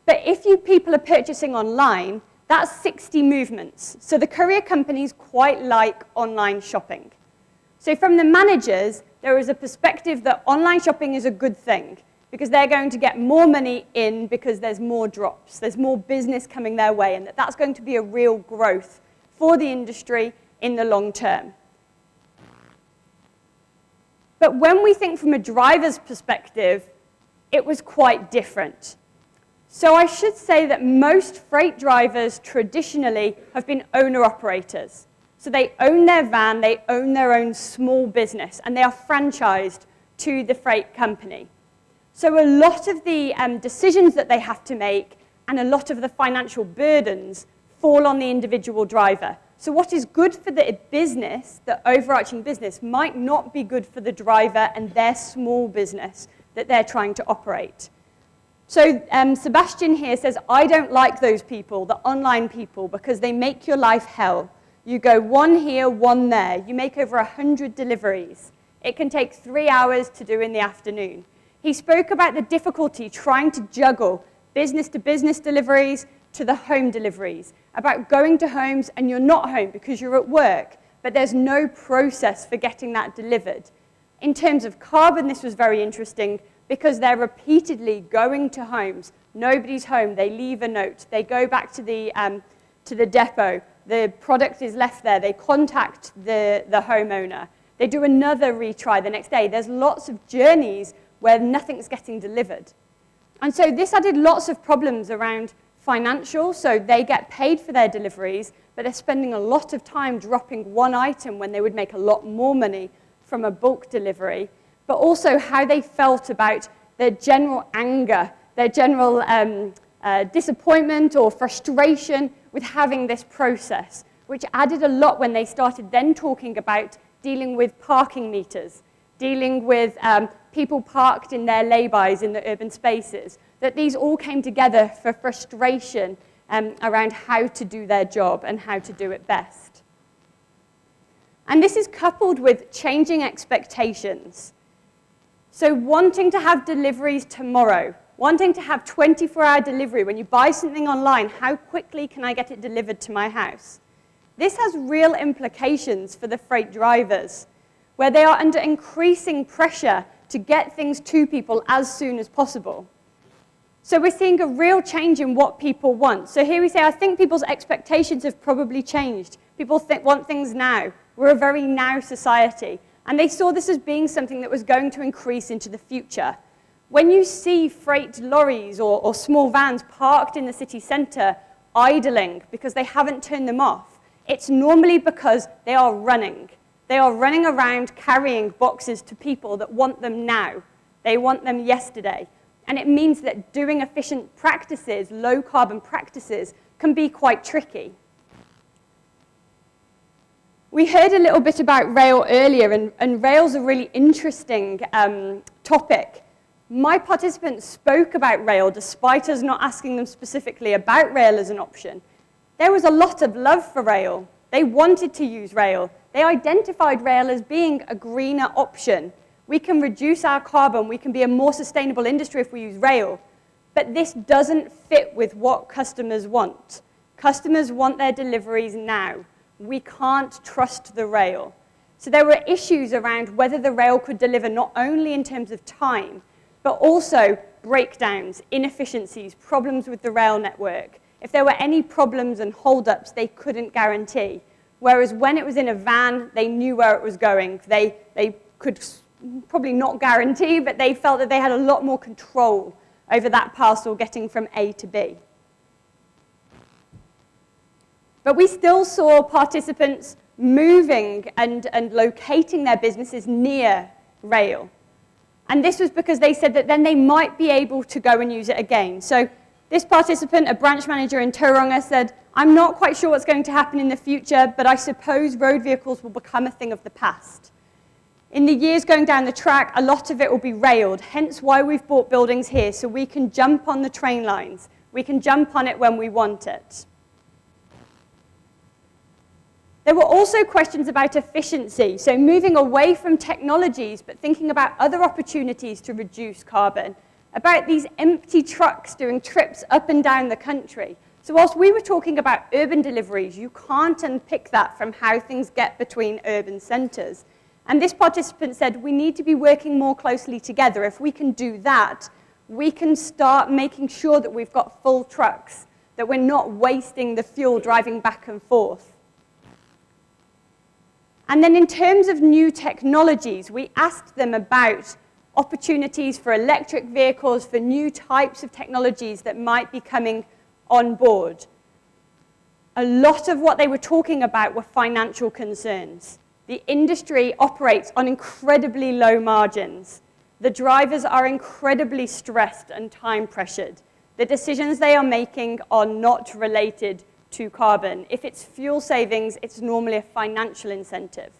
But if you people are purchasing online, that's 60 movements. So the courier companies quite like online shopping. So from the managers, there is a perspective that online shopping is a good thing because they're going to get more money in because there's more drops, there's more business coming their way, and that's going to be a real growth for the industry in the long term. But when we think from a driver's perspective, it was quite different. So I should say that most freight drivers traditionally have been owner-operators. So they own their van, they own their own small business, and they are franchised to the freight company. So a lot of the decisions that they have to make and a lot of the financial burdens fall on the individual driver. So what is good for the business, the overarching business, might not be good for the driver and their small business that they're trying to operate. So Sebastian here says, I don't like those people, the online people, because they make your life hell. You go one here, one there. You make over 100 deliveries. It can take 3 hours to do in the afternoon. He spoke about the difficulty trying to juggle business-to-business deliveries to the home deliveries, about going to homes and you're not home because you're at work, but there's no process for getting that delivered. In terms of carbon, this was very interesting because they're repeatedly going to homes. Nobody's home. They leave a note. They go back to the depot. The product is left there. They contact the homeowner. They do another retry the next day. There's lots of journeys where nothing's getting delivered. And so this added lots of problems around financial, so they get paid for their deliveries, but they're spending a lot of time dropping one item when they would make a lot more money from a bulk delivery, but also how they felt about their general anger, their general disappointment or frustration with having this process, which added a lot when they started then talking about dealing with parking meters, dealing with people parked in their laybys in the urban spaces, that these all came together for frustration around how to do their job and how to do it best. And this is coupled with changing expectations. So wanting to have deliveries tomorrow, wanting to have 24-hour delivery. When you buy something online, how quickly can I get it delivered to my house? This has real implications for the freight drivers, where they are under increasing pressure to get things to people as soon as possible. So we're seeing a real change in what people want. So here we say, I think people's expectations have probably changed. People want things now. We're a very now society. And they saw this as being something that was going to increase into the future. When you see freight lorries or small vans parked in the city centre idling because they haven't turned them off, it's normally because they are running. They are running around carrying boxes to people that want them now. They want them yesterday. And it means that doing efficient practices, low carbon practices, can be quite tricky. We heard a little bit about rail earlier, and rail's a really interesting topic. My participants spoke about rail despite us not asking them specifically about rail as an option. There was a lot of love for rail. They wanted to use rail. They identified rail as being a greener option. We can reduce our carbon. We can be a more sustainable industry if we use rail. But this doesn't fit with what customers want. Customers want their deliveries now. We can't trust the rail. So there were issues around whether the rail could deliver not only in terms of time, but also breakdowns, inefficiencies, problems with the rail network. If there were any problems and hold-ups, they couldn't guarantee. Whereas when it was in a van, they knew where it was going. They could probably not guarantee, but they felt that they had a lot more control over that parcel getting from A to B. But we still saw participants moving and locating their businesses near rail. And this was because they said that then they might be able to go and use it again. So This participant, a branch manager in Tauranga, said, "I'm not quite sure what's going to happen in the future, but I suppose road vehicles will become a thing of the past. In the years going down the track, a lot of it will be railed, hence why we've bought buildings here, so we can jump on the train lines. We can jump on it when we want it." There were also questions about efficiency, so moving away from technologies, but thinking about other opportunities to reduce carbon, about these empty trucks doing trips up and down the country. So whilst we were talking about urban deliveries, you can't unpick that from how things get between urban centres. And this participant said, we need to be working more closely together. If we can do that, we can start making sure that we've got full trucks, that we're not wasting the fuel driving back and forth. And then in terms of new technologies, we asked them about opportunities for electric vehicles, for new types of technologies that might be coming on board. A lot of what they were talking about were financial concerns. The industry operates on incredibly low margins. The drivers are incredibly stressed and time pressured. The decisions they are making are not related to carbon. If it's fuel savings, it's normally a financial incentive.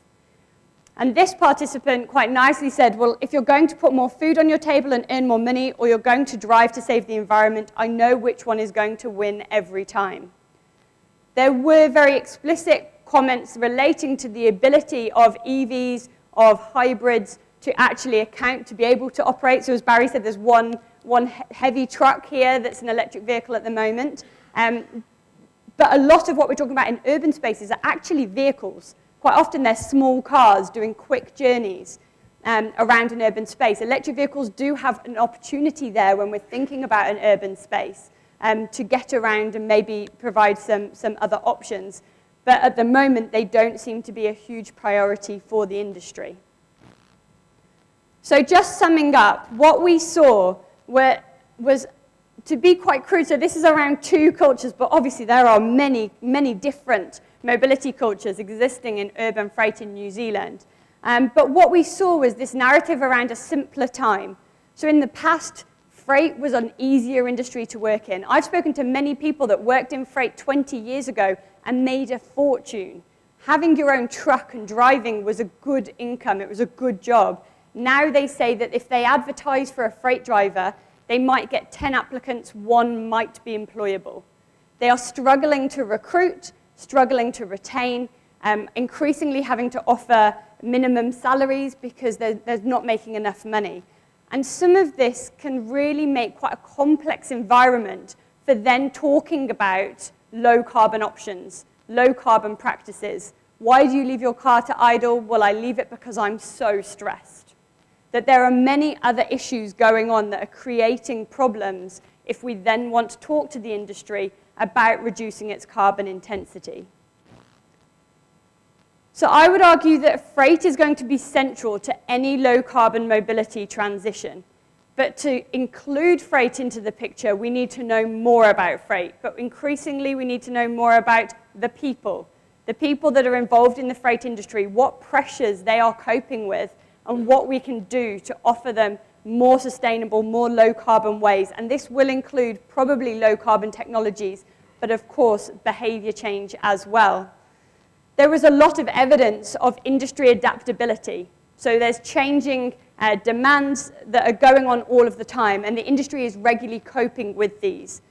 And this participant quite nicely said, well, if you're going to put more food on your table and earn more money, or you're going to drive to save the environment, I know which one is going to win every time. There were very explicit comments relating to the ability of EVs, of hybrids, to actually account, to be able to operate. So as Barry said, there's one heavy truck here that's an electric vehicle at the moment. But a lot of what we're talking about in urban spaces are actually vehicles. Quite often they're small cars doing quick journeys around an urban space. Electric vehicles do have an opportunity there when we're thinking about an urban space to get around and maybe provide some other options. But at the moment, they don't seem to be a huge priority for the industry. So just summing up, what we saw was, to be quite crude, so this is around 2 cultures, but obviously there are many, many different mobility cultures existing in urban freight in New Zealand. But what we saw was this narrative around a simpler time. So in the past, freight was an easier industry to work in. I've spoken to many people that worked in freight 20 years ago and made a fortune. Having your own truck and driving was a good income. It was a good job. Now they say that if they advertise for a freight driver, they might get 10 applicants, 1 might be employable. They are struggling to recruit, struggling to retain, increasingly having to offer minimum salaries because they're not making enough money. And some of this can really make quite a complex environment for then talking about low carbon options, low carbon practices. Why do you leave your car to idle? Well, I leave it because I'm so stressed. That there are many other issues going on that are creating problems if we then want to talk to the industry about reducing its carbon intensity. So I would argue that freight is going to be central to any low-carbon mobility transition. But to include freight into the picture, we need to know more about freight. But increasingly, we need to know more about the people that are involved in the freight industry, what pressures they are coping with, and what we can do to offer them more sustainable, more low-carbon ways. And this will include probably low-carbon technologies, but of course, behavior change as well. There was a lot of evidence of industry adaptability. So there's changing demands that are going on all of the time, and the industry is regularly coping with these.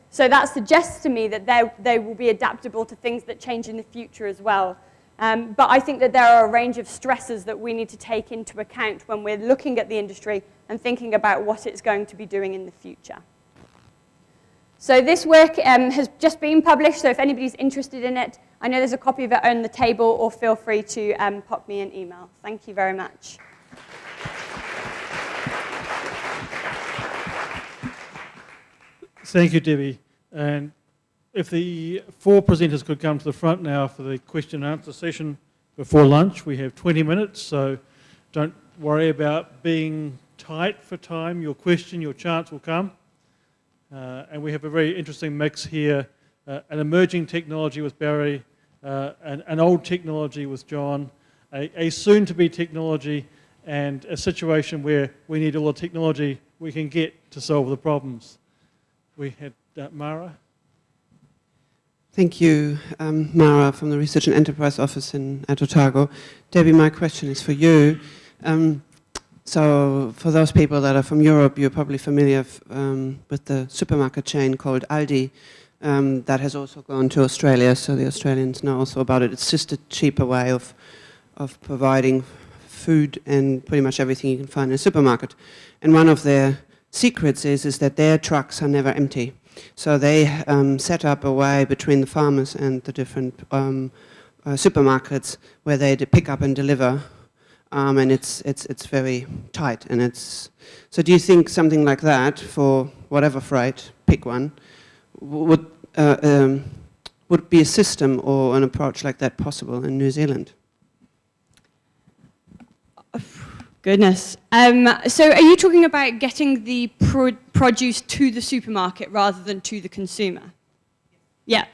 So that suggests to me that they will be adaptable to things that change in the future as well. But I think that there are a range of stresses that we need to take into account when we're looking at the industry and thinking about what it's going to be doing in the future. So this work has just been published, so if anybody's interested in it, I know there's a copy of it on the table, or feel free to pop me an email. Thank you very much. Thank you, Debbie. And if the 4 presenters could come to the front now for the question and answer session before lunch. We have 20 minutes, so don't worry about being tight for time. Your question, your chance will come. And we have a very interesting mix here, an emerging technology with Barry, an old technology with John, a soon-to-be technology, and a situation where we need all the technology we can get to solve the problems. we had Mara. Thank you, Mara from the Research and Enterprise Office in Aotearoa. Debbie, my question is for you. So for those people that are from Europe, you're probably familiar with the supermarket chain called Aldi that has also gone to Australia, so the Australians know also about it. It's just a cheaper way of providing food and pretty much everything you can find in a supermarket. And one of their secrets is that their trucks are never empty. So they set up a way between the farmers and the different supermarkets where they pick up and deliver, and it's very tight. And it's so. Do you think something like that for whatever freight, pick one, would be a system or an approach like that possible in New Zealand? Goodness. So are you talking about getting the produce to the supermarket rather than to the consumer? Yeah.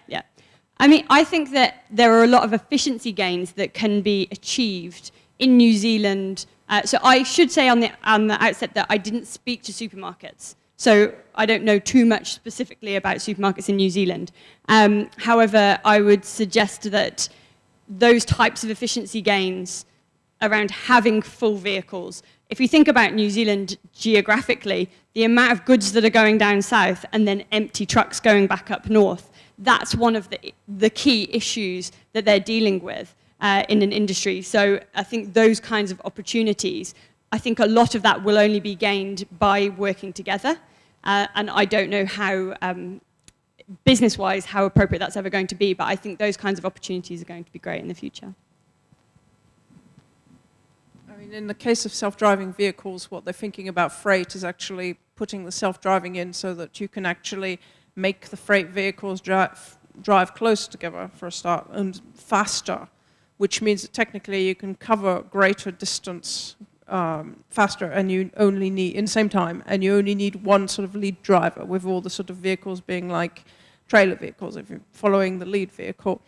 I mean, I think that there are a lot of efficiency gains that can be achieved in New Zealand. So I should say on the outset that I didn't speak to supermarkets. So I don't know too much specifically about supermarkets in New Zealand. However, I would suggest that those types of efficiency gains around having full vehicles. If you think about New Zealand geographically, the amount of goods that are going down south and then empty trucks going back up north, that's one of the key issues that they're dealing with in an industry. So I think those kinds of opportunities, I think a lot of that will only be gained by working together. And I don't know how, business-wise, how appropriate that's ever going to be, but I think those kinds of opportunities are going to be great in the future. I mean, in the case of self-driving vehicles, what they're thinking about freight is actually putting the self-driving in so that you can actually make the freight vehicles drive close together for a start and faster, which means that technically you can cover greater distance faster, and you only need, in the same time, and you only need one sort of lead driver, with all the sort of vehicles being like trailer vehicles if you're following the lead vehicle.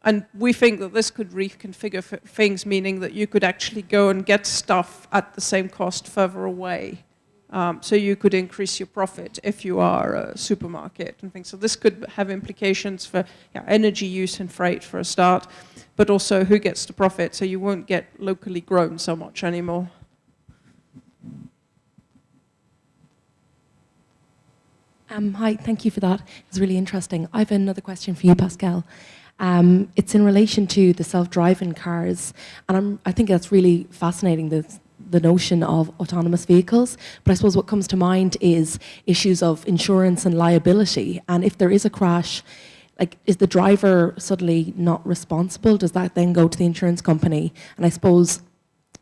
And we think that this could reconfigure things, meaning that you could actually go and get stuff at the same cost further away. So you could increase your profit if you are a supermarket and things. So this could have implications for energy use and freight for a start, but also who gets the profit, so you won't get locally grown so much anymore. Hi, thank you for that. It's really interesting. I have another question for you, Pascal. It's in relation to the self-driving cars, and I think that's really fascinating, the notion of autonomous vehicles. But I suppose what comes to mind is issues of insurance and liability. And if there is a crash, like, is the driver suddenly not responsible? Does that then go to the insurance company? And I suppose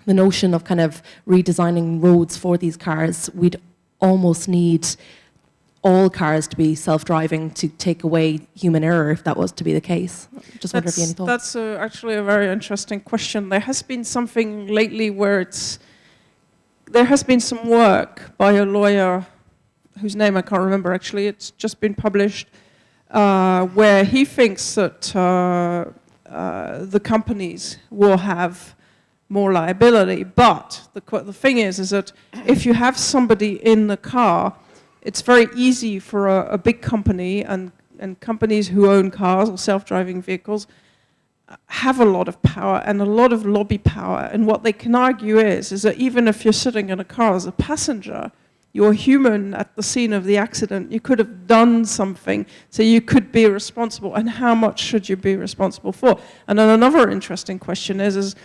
the notion of kind of redesigning roads for these cars, we'd almost need all cars to be self-driving to take away human error if that was to be the case. Just wonder if you have any thoughts. That's actually a very interesting question. There has been something lately where there has been some work by a lawyer whose name I can't remember actually. It's just been published where he thinks that the companies will have more liability. But the thing is that if you have somebody in the car, it's very easy for a big company, and companies who own cars or self-driving vehicles have a lot of power and a lot of lobby power. And what they can argue is that even if you're sitting in a car as a passenger, you're human at the scene of the accident. You could have done something, so you could be responsible. And how much should you be responsible for? And then another interesting question is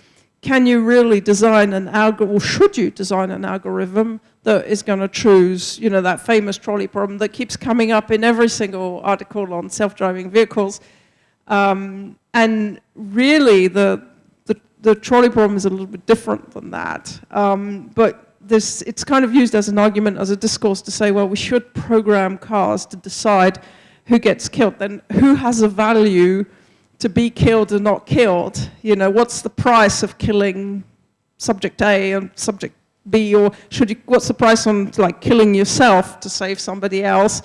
can you really design an algorithm, or should you design an algorithm that is going to choose, that famous trolley problem that keeps coming up in every single article on self-driving vehicles? And really, the trolley problem is a little bit different than that. But it's kind of used as an argument, as a discourse to say, well, we should program cars to decide who gets killed. Then who has a value to be killed or not killed? What's the price of killing subject A and subject B, or what's the price on killing yourself to save somebody else?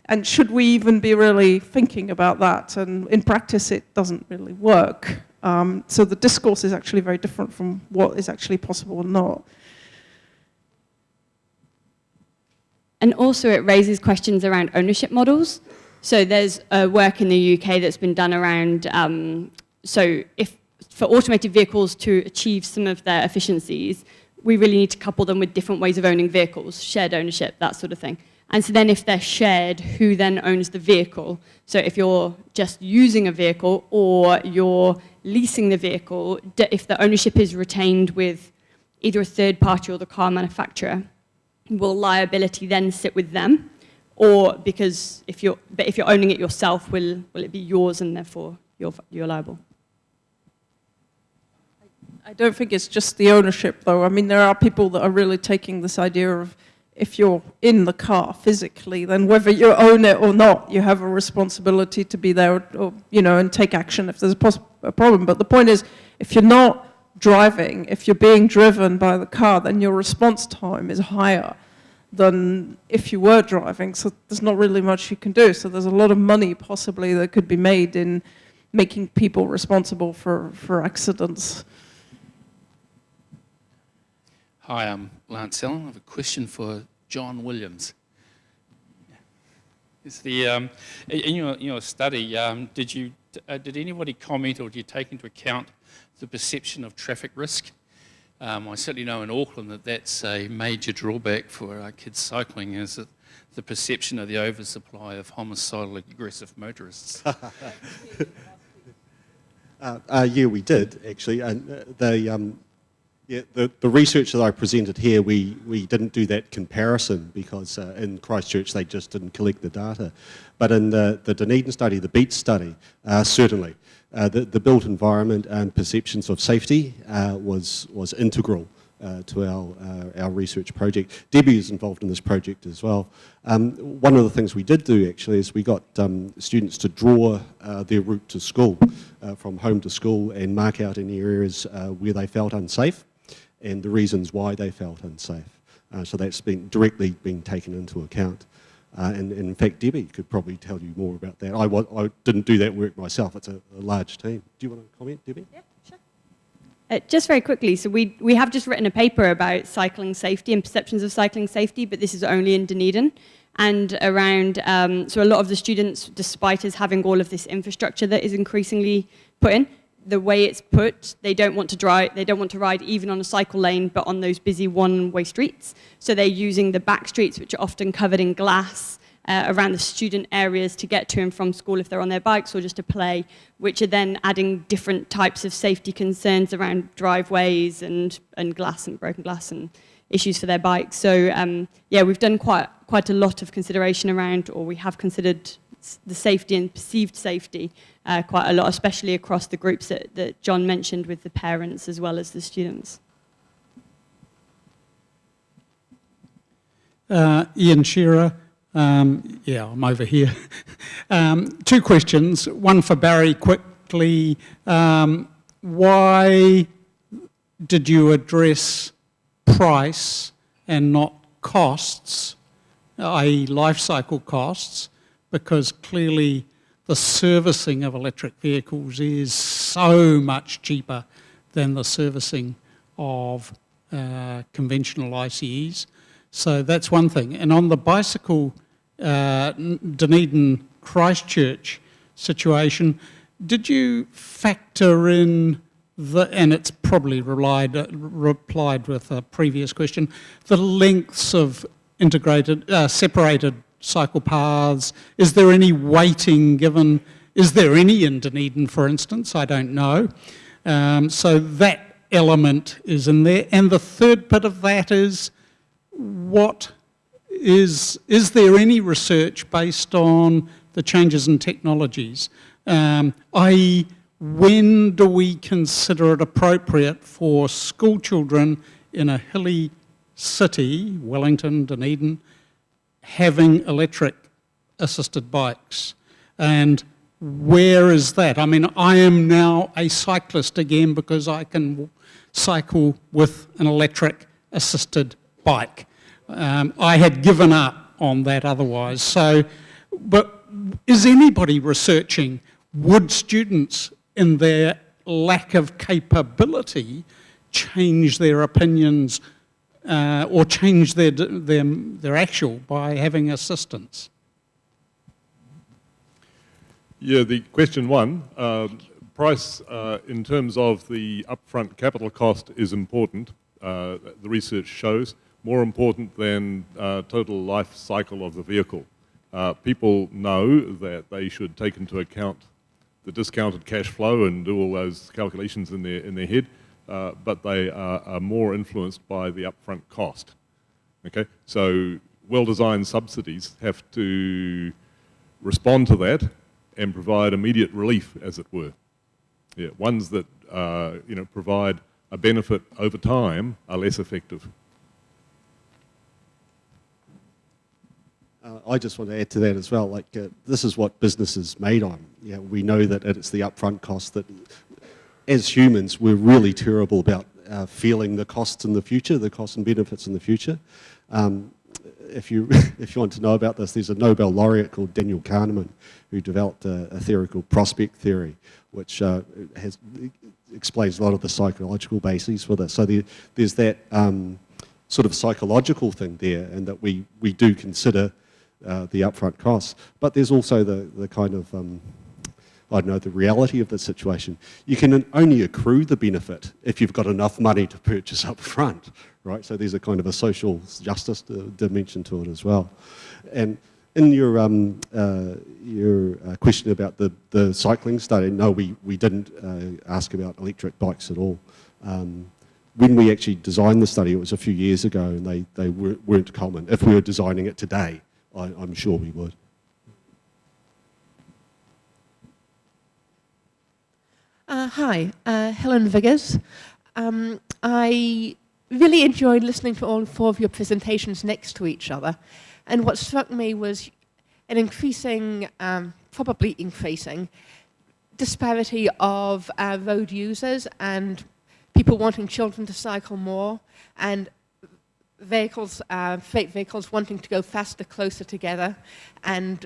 And should we even be really thinking about that? And in practice, it doesn't really work. So the discourse is actually very different from what is actually possible or not. And also it raises questions around ownership models. So there's work in the UK that's been done around, so if for automated vehicles to achieve some of their efficiencies, we really need to couple them with different ways of owning vehicles, shared ownership, that sort of thing. And so then if they're shared, who then owns the vehicle? So if you're just using a vehicle or you're leasing the vehicle, if the ownership is retained with either a third party or the car manufacturer, will liability then sit with them? Or because if you're owning it yourself, will it be yours and therefore you're liable? I don't think it's just the ownership, though. I mean, there are people that are really taking this idea of if you're in the car physically, then whether you own it or not, you have a responsibility to be there or and take action if there's a problem. But the point is, if you're not driving, if you're being driven by the car, then your response time is higher than if you were driving. So there's not really much you can do. So there's a lot of money possibly that could be made in making people responsible for accidents. Hi, I'm Lance Allen. I have a question for John Williams. Is in your study, did anybody comment or did you take into account the perception of traffic risk? I certainly know in Auckland that's a major drawback for kids cycling, is the perception of the oversupply of homicidal aggressive motorists. Yeah, we did actually, and the research that I presented here, we didn't do that comparison because in Christchurch they just didn't collect the data. But in the Dunedin study, the BEAT study, certainly, the built environment and perceptions of safety was integral to our research project. Debbie is involved in this project as well. One of the things we did do actually is we got students to draw their route to school, from home to school, and mark out any areas where they felt unsafe and the reasons why they felt unsafe. So that's directly been taken into account. And in fact, Debbie could probably tell you more about that. I didn't do that work myself. It's a large team. Do you want to comment, Debbie? Yeah, sure. Just very quickly, so we have just written a paper about cycling safety and perceptions of cycling safety, but this is only in Dunedin. And around, so a lot of the students, despite us having all of this infrastructure that is increasingly put in, the way it's put, they don't want to ride even on a cycle lane, but on those busy one-way streets. So they're using the back streets, which are often covered in glass, around the student areas to get to and from school if they're on their bikes or just to play, which are then adding different types of safety concerns around driveways and glass and broken glass and issues for their bikes. So yeah, we've done quite a lot of consideration around, or we have considered the safety and perceived safety quite a lot, especially across the groups that John mentioned with the parents as well as the students. Ian Shearer. Yeah, I'm over here. Two questions. One for Barry quickly. Why did you address price and not costs, i.e. life cycle costs? Because clearly the servicing of electric vehicles is so much cheaper than the servicing of conventional ICEs. So that's one thing. And on the bicycle Dunedin Christchurch situation, did you factor in and it's probably replied with a previous question, the lengths of separated cycle paths? Is there any weighting given? Is there any in Dunedin, for instance? I don't know. So that element is in there. And the third bit of that is, is there any research based on the changes in technologies? I.e., when do we consider it appropriate for school children in a hilly city, Wellington, Dunedin, having electric assisted bikes? And where is that? I mean, I am now a cyclist again because I can cycle with an electric assisted bike. I had given up on that otherwise. So, but is anybody researching, would students in their lack of capability change their opinions or change their actual by having assistance? Yeah, the question one, price in terms of the upfront capital cost is important, the research shows, more important than total life cycle of the vehicle. People know that they should take into account the discounted cash flow and do all those calculations in their head, but they are more influenced by the upfront cost. Okay, so well-designed subsidies have to respond to that and provide immediate relief, as it were. Yeah, ones that provide a benefit over time are less effective. I just want to add to that as well. Like this is what business is made on. Yeah, we know that it's the upfront cost that, as humans, we're really terrible about feeling the costs in the future, the costs and benefits in the future. If you want to know about this, there's a Nobel laureate called Daniel Kahneman who developed a theory called prospect theory, which explains a lot of the psychological bases for this. So there's that sort of psychological thing there, and that we do consider the upfront costs. But there's also the kind of I don't know, the reality of the situation. You can only accrue the benefit if you've got enough money to purchase up front, right? So there's a kind of a social justice dimension to it as well. And in your question about the cycling study, no, we didn't ask about electric bikes at all. When we actually designed the study, it was a few years ago, and they weren't common. If we were designing it today, I'm sure we would. Hi, Helen Viggers. I really enjoyed listening to all four of your presentations next to each other. And what struck me was an increasing, probably increasing, disparity of road users and people wanting children to cycle more, and vehicles, freight vehicles wanting to go faster, closer together, and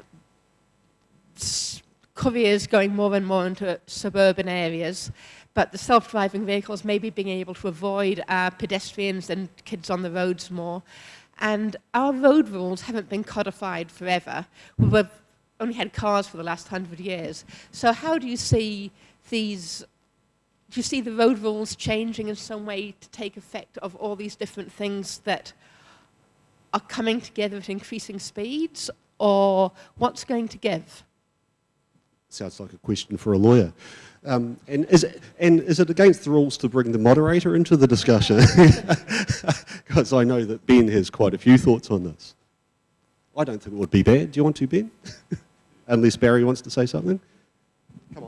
couriers going more and more into suburban areas, but the self-driving vehicles maybe being able to avoid pedestrians and kids on the roads more. And our road rules haven't been codified forever. We've only had cars for the last 100 years. So how do you see these, do you see the road rules changing in some way to take effect of all these different things that are coming together at increasing speeds, or what's going to give? Sounds like a question for a lawyer. And is it against the rules to bring the moderator into the discussion? Because I know that Ben has quite a few thoughts on this. I don't think it would be bad. Do you want to, Ben? Unless Barry wants to say something. Come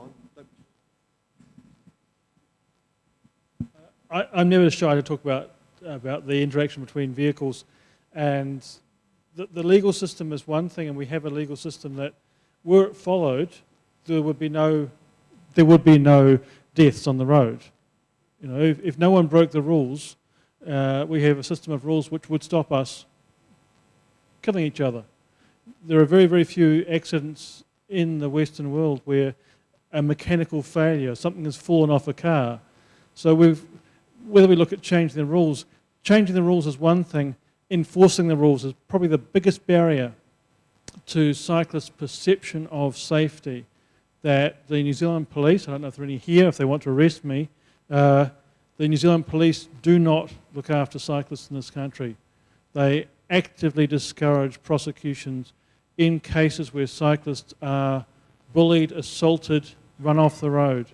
on. I'm never shy to talk about the interaction between vehicles, and the legal system is one thing, and we have a legal system that, were it followed, there would be no deaths on the road. You know, if no one broke the rules, we have a system of rules which would stop us killing each other. There are very, very few accidents in the Western world where a mechanical failure, something has fallen off a car. So whether we look at changing the rules is one thing. Enforcing the rules is probably the biggest barrier to cyclists' perception of safety. That the New Zealand police, I don't know if there are any here, if they want to arrest me, the New Zealand police do not look after cyclists in this country. They actively discourage prosecutions in cases where cyclists are bullied, assaulted, run off the road.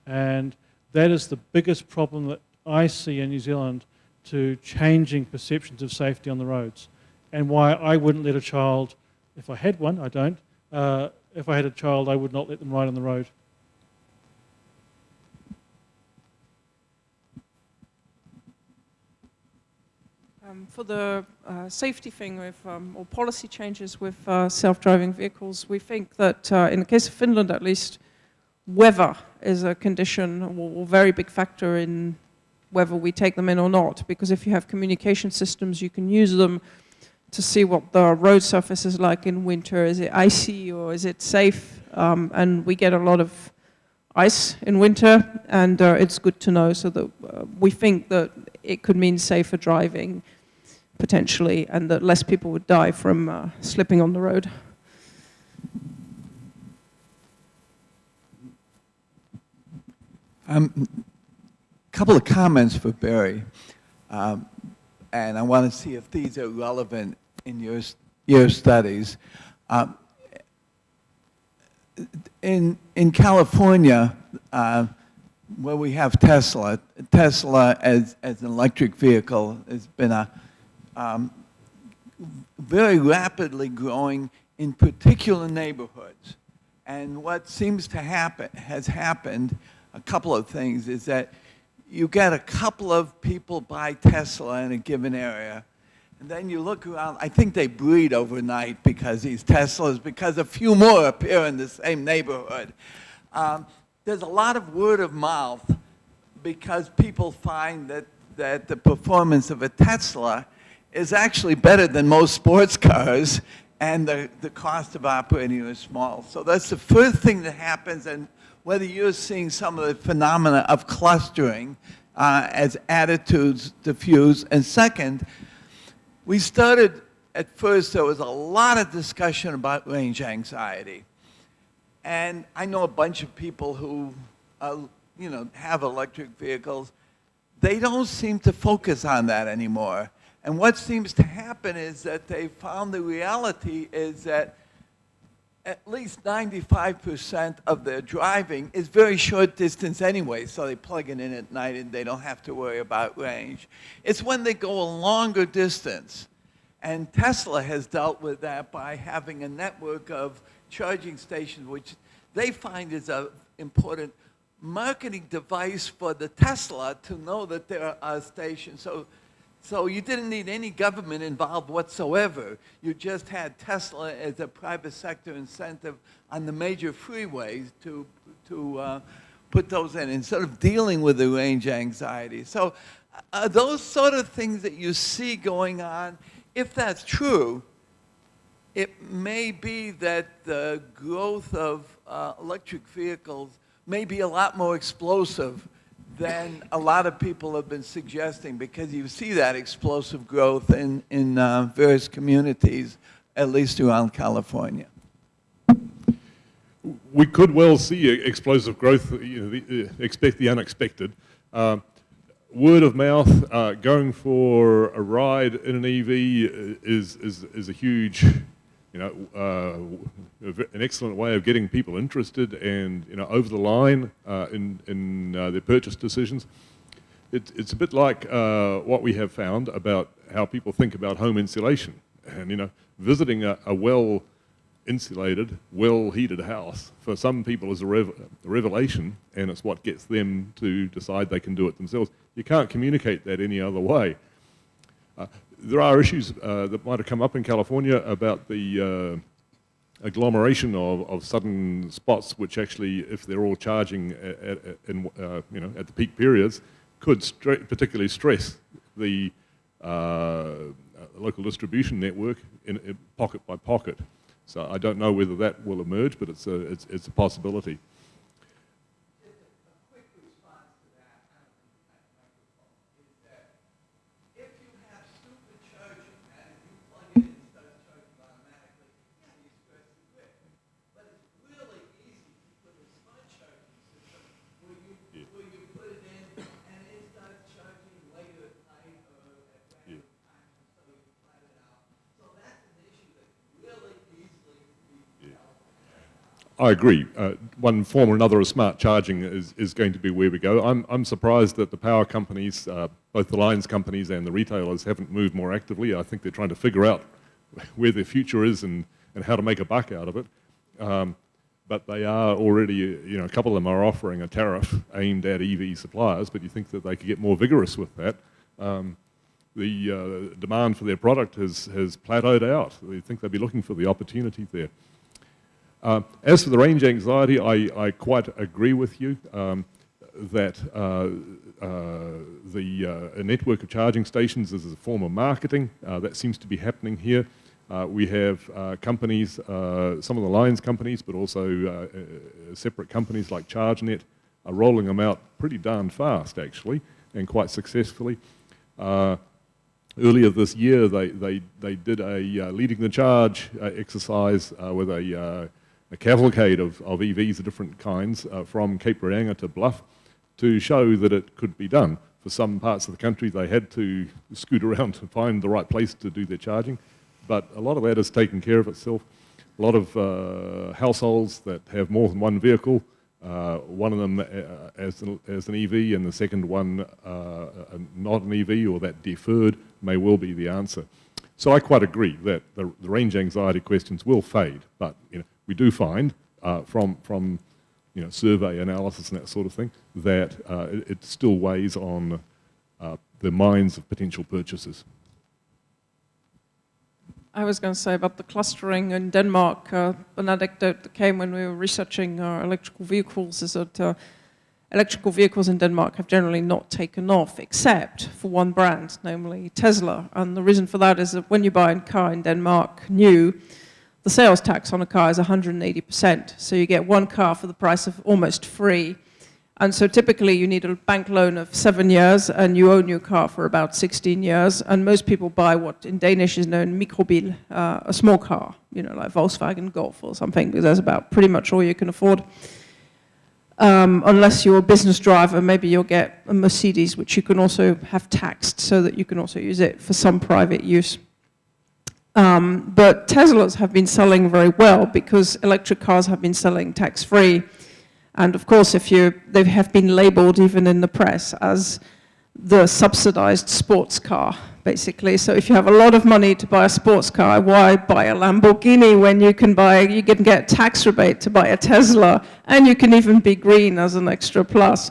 And that is the biggest problem that I see in New Zealand to changing perceptions of safety on the roads, and why I wouldn't let a child, if I had one, I don't, if I had a child, I would not let them ride on the road. For the safety thing with, or policy changes with self-driving vehicles, we think that in the case of Finland at least, weather is a condition or very big factor in whether we take them in or not, because if you have communication systems, you can use them to see what the road surface is like in winter. Is it icy or is it safe? And we get a lot of ice in winter, and it's good to know, so that we think that it could mean safer driving potentially, and that less people would die from slipping on the road. Couple of comments for Barry, and I want to see if these are relevant in your studies. In California, where we have Tesla as an electric vehicle has been a very rapidly growing in particular neighborhoods. And what seems to has happened, a couple of things, is that you get a couple of people buy Tesla in a given area, and then you look around, I think they breed overnight because these Teslas, because a few more appear in the same neighborhood. There's a lot of word of mouth because people find that the performance of a Tesla is actually better than most sports cars, and the cost of operating is small. So that's the first thing that happens, and whether you're seeing some of the phenomena of clustering as attitudes diffuse. And second, we started, at first, there was a lot of discussion about range anxiety. And I know a bunch of people who have electric vehicles. They don't seem to focus on that anymore. And what seems to happen is that they found the reality is that at least 95% of their driving is very short distance anyway, so they plug it in at night and they don't have to worry about range. It's when they go a longer distance. And Tesla has dealt with that by having a network of charging stations, which they find is an important marketing device for the Tesla to know that there are stations. So you didn't need any government involved whatsoever. You just had Tesla as a private sector incentive on the major freeways to put those in instead of dealing with the range anxiety. So those sort of things that you see going on, if that's true, it may be that the growth of electric vehicles may be a lot more explosive than a lot of people have been suggesting, because you see that explosive growth in various communities, at least around California. We could well see explosive growth, expect the unexpected. Word of mouth, going for a ride in an EV is a huge, an excellent way of getting people interested and over the line in their purchase decisions. It's a bit like what we have found about how people think about home insulation, and visiting a well-insulated, well-heated house for some people is a revelation, and it's what gets them to decide they can do it themselves. You can't communicate that any other way. There are issues that might have come up in California about the agglomeration of sudden spots, which actually, if they're all charging at the peak periods, could particularly stress the local distribution network in pocket by pocket. So I don't know whether that will emerge, but it's a possibility. I agree. One form or another of smart charging is going to be where we go. I'm surprised that the power companies, both the lines companies and the retailers, haven't moved more actively. I think they're trying to figure out where their future is and how to make a buck out of it. But they are already, a couple of them are offering a tariff aimed at EV suppliers, but you think that they could get more vigorous with that. The demand for their product has plateaued out. I think they'd be looking for the opportunity there. As for the range anxiety, I quite agree with you that a network of charging stations is a form of marketing. That seems to be happening here. We have companies, some of the lines companies, but also separate companies like ChargeNet are rolling them out pretty darn fast, actually, and quite successfully. earlier this year, they did a leading the charge exercise with a cavalcade of EVs of different kinds from Cape Reinga to Bluff to show that it could be done. For some parts of the country, they had to scoot around to find the right place to do their charging, but a lot of that has taken care of itself. A lot of households that have more than one vehicle, one of them as an EV and the second one not an EV or that deferred may well be the answer. So I quite agree that the range anxiety questions will fade, but we do find from survey analysis and that sort of thing that it still weighs on the minds of potential purchasers. I was going to say about the clustering in Denmark, an anecdote that came when we were researching electrical vehicles is that electrical vehicles in Denmark have generally not taken off except for one brand, namely Tesla. And the reason for that is that when you buy a car in Denmark new, the sales tax on a car is 180%. So you get one car for the price of almost free. And so typically you need a bank loan of 7 years and you own your car for about 16 years. And most people buy what in Danish is known microbil, a small car, like Volkswagen Golf or something, because that's about pretty much all you can afford. Unless you're a business driver, maybe you'll get a Mercedes, which you can also have taxed so that you can also use it for some private use. But Teslas have been selling very well because electric cars have been selling tax-free. And of course, they have been labeled even in the press as the subsidized sports car, basically. So if you have a lot of money to buy a sports car, why buy a Lamborghini when you can get tax rebate to buy a Tesla, and you can even be green as an extra plus.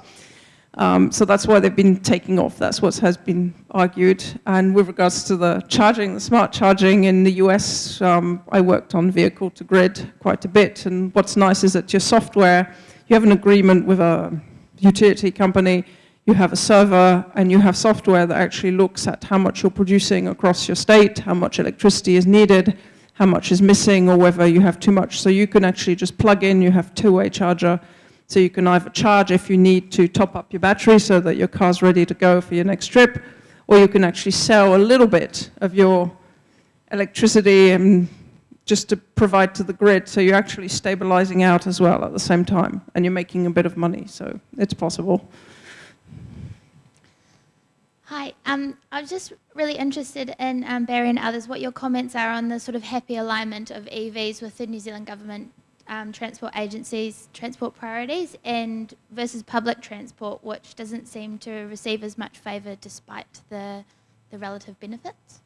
So that's why they've been taking off. That's what has been argued. And with regards to the charging, the smart charging in the US, I worked on vehicle to grid quite a bit. And what's nice is that your software, you have an agreement with a utility company, you have a server, and you have software that actually looks at how much you're producing across your state, how much electricity is needed, how much is missing, or whether you have too much. So you can actually just plug in, you have two-way charger, so you can either charge if you need to top up your battery so that your car's ready to go for your next trip, or you can actually sell a little bit of your electricity and just to provide to the grid, so you're actually stabilizing out as well at the same time, and you're making a bit of money, so it's possible. Hi, I was just really interested in, Barry and others, what your comments are on the sort of happy alignment of EVs with the New Zealand government transport agencies' transport priorities and versus public transport, which doesn't seem to receive as much favour despite the relative benefits.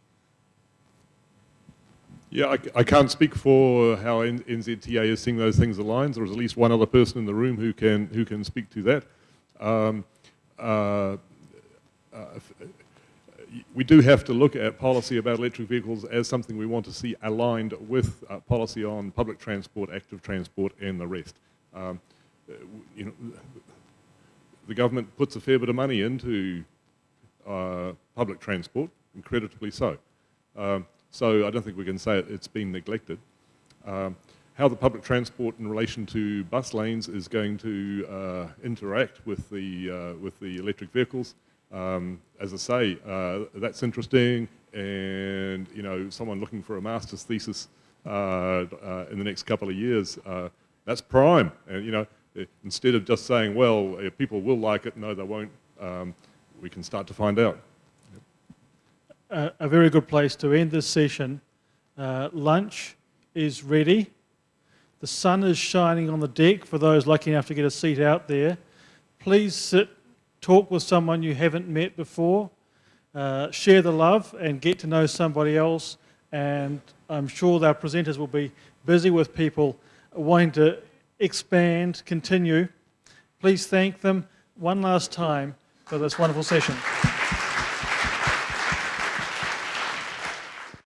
Yeah, I can't speak for how NZTA is seeing those things aligned. There's at least one other person in the room who can speak to that. We do have to look at policy about electric vehicles as something we want to see aligned with policy on public transport, active transport, and the rest. The government puts a fair bit of money into public transport, incredibly so. So I don't think we can say it's been neglected. How the public transport in relation to bus lanes is going to interact with the electric vehicles, as I say, that's interesting, and someone looking for a master's thesis in the next couple of years, that's prime. And instead of just saying, well, people will like it, no, they won't, we can start to find out. A very good place to end this session. Lunch is ready. The sun is shining on the deck for those lucky enough to get a seat out there. Please sit, talk with someone you haven't met before, share the love and get to know somebody else, and I'm sure our presenters will be busy with people wanting to expand, continue. Please thank them one last time for this wonderful session.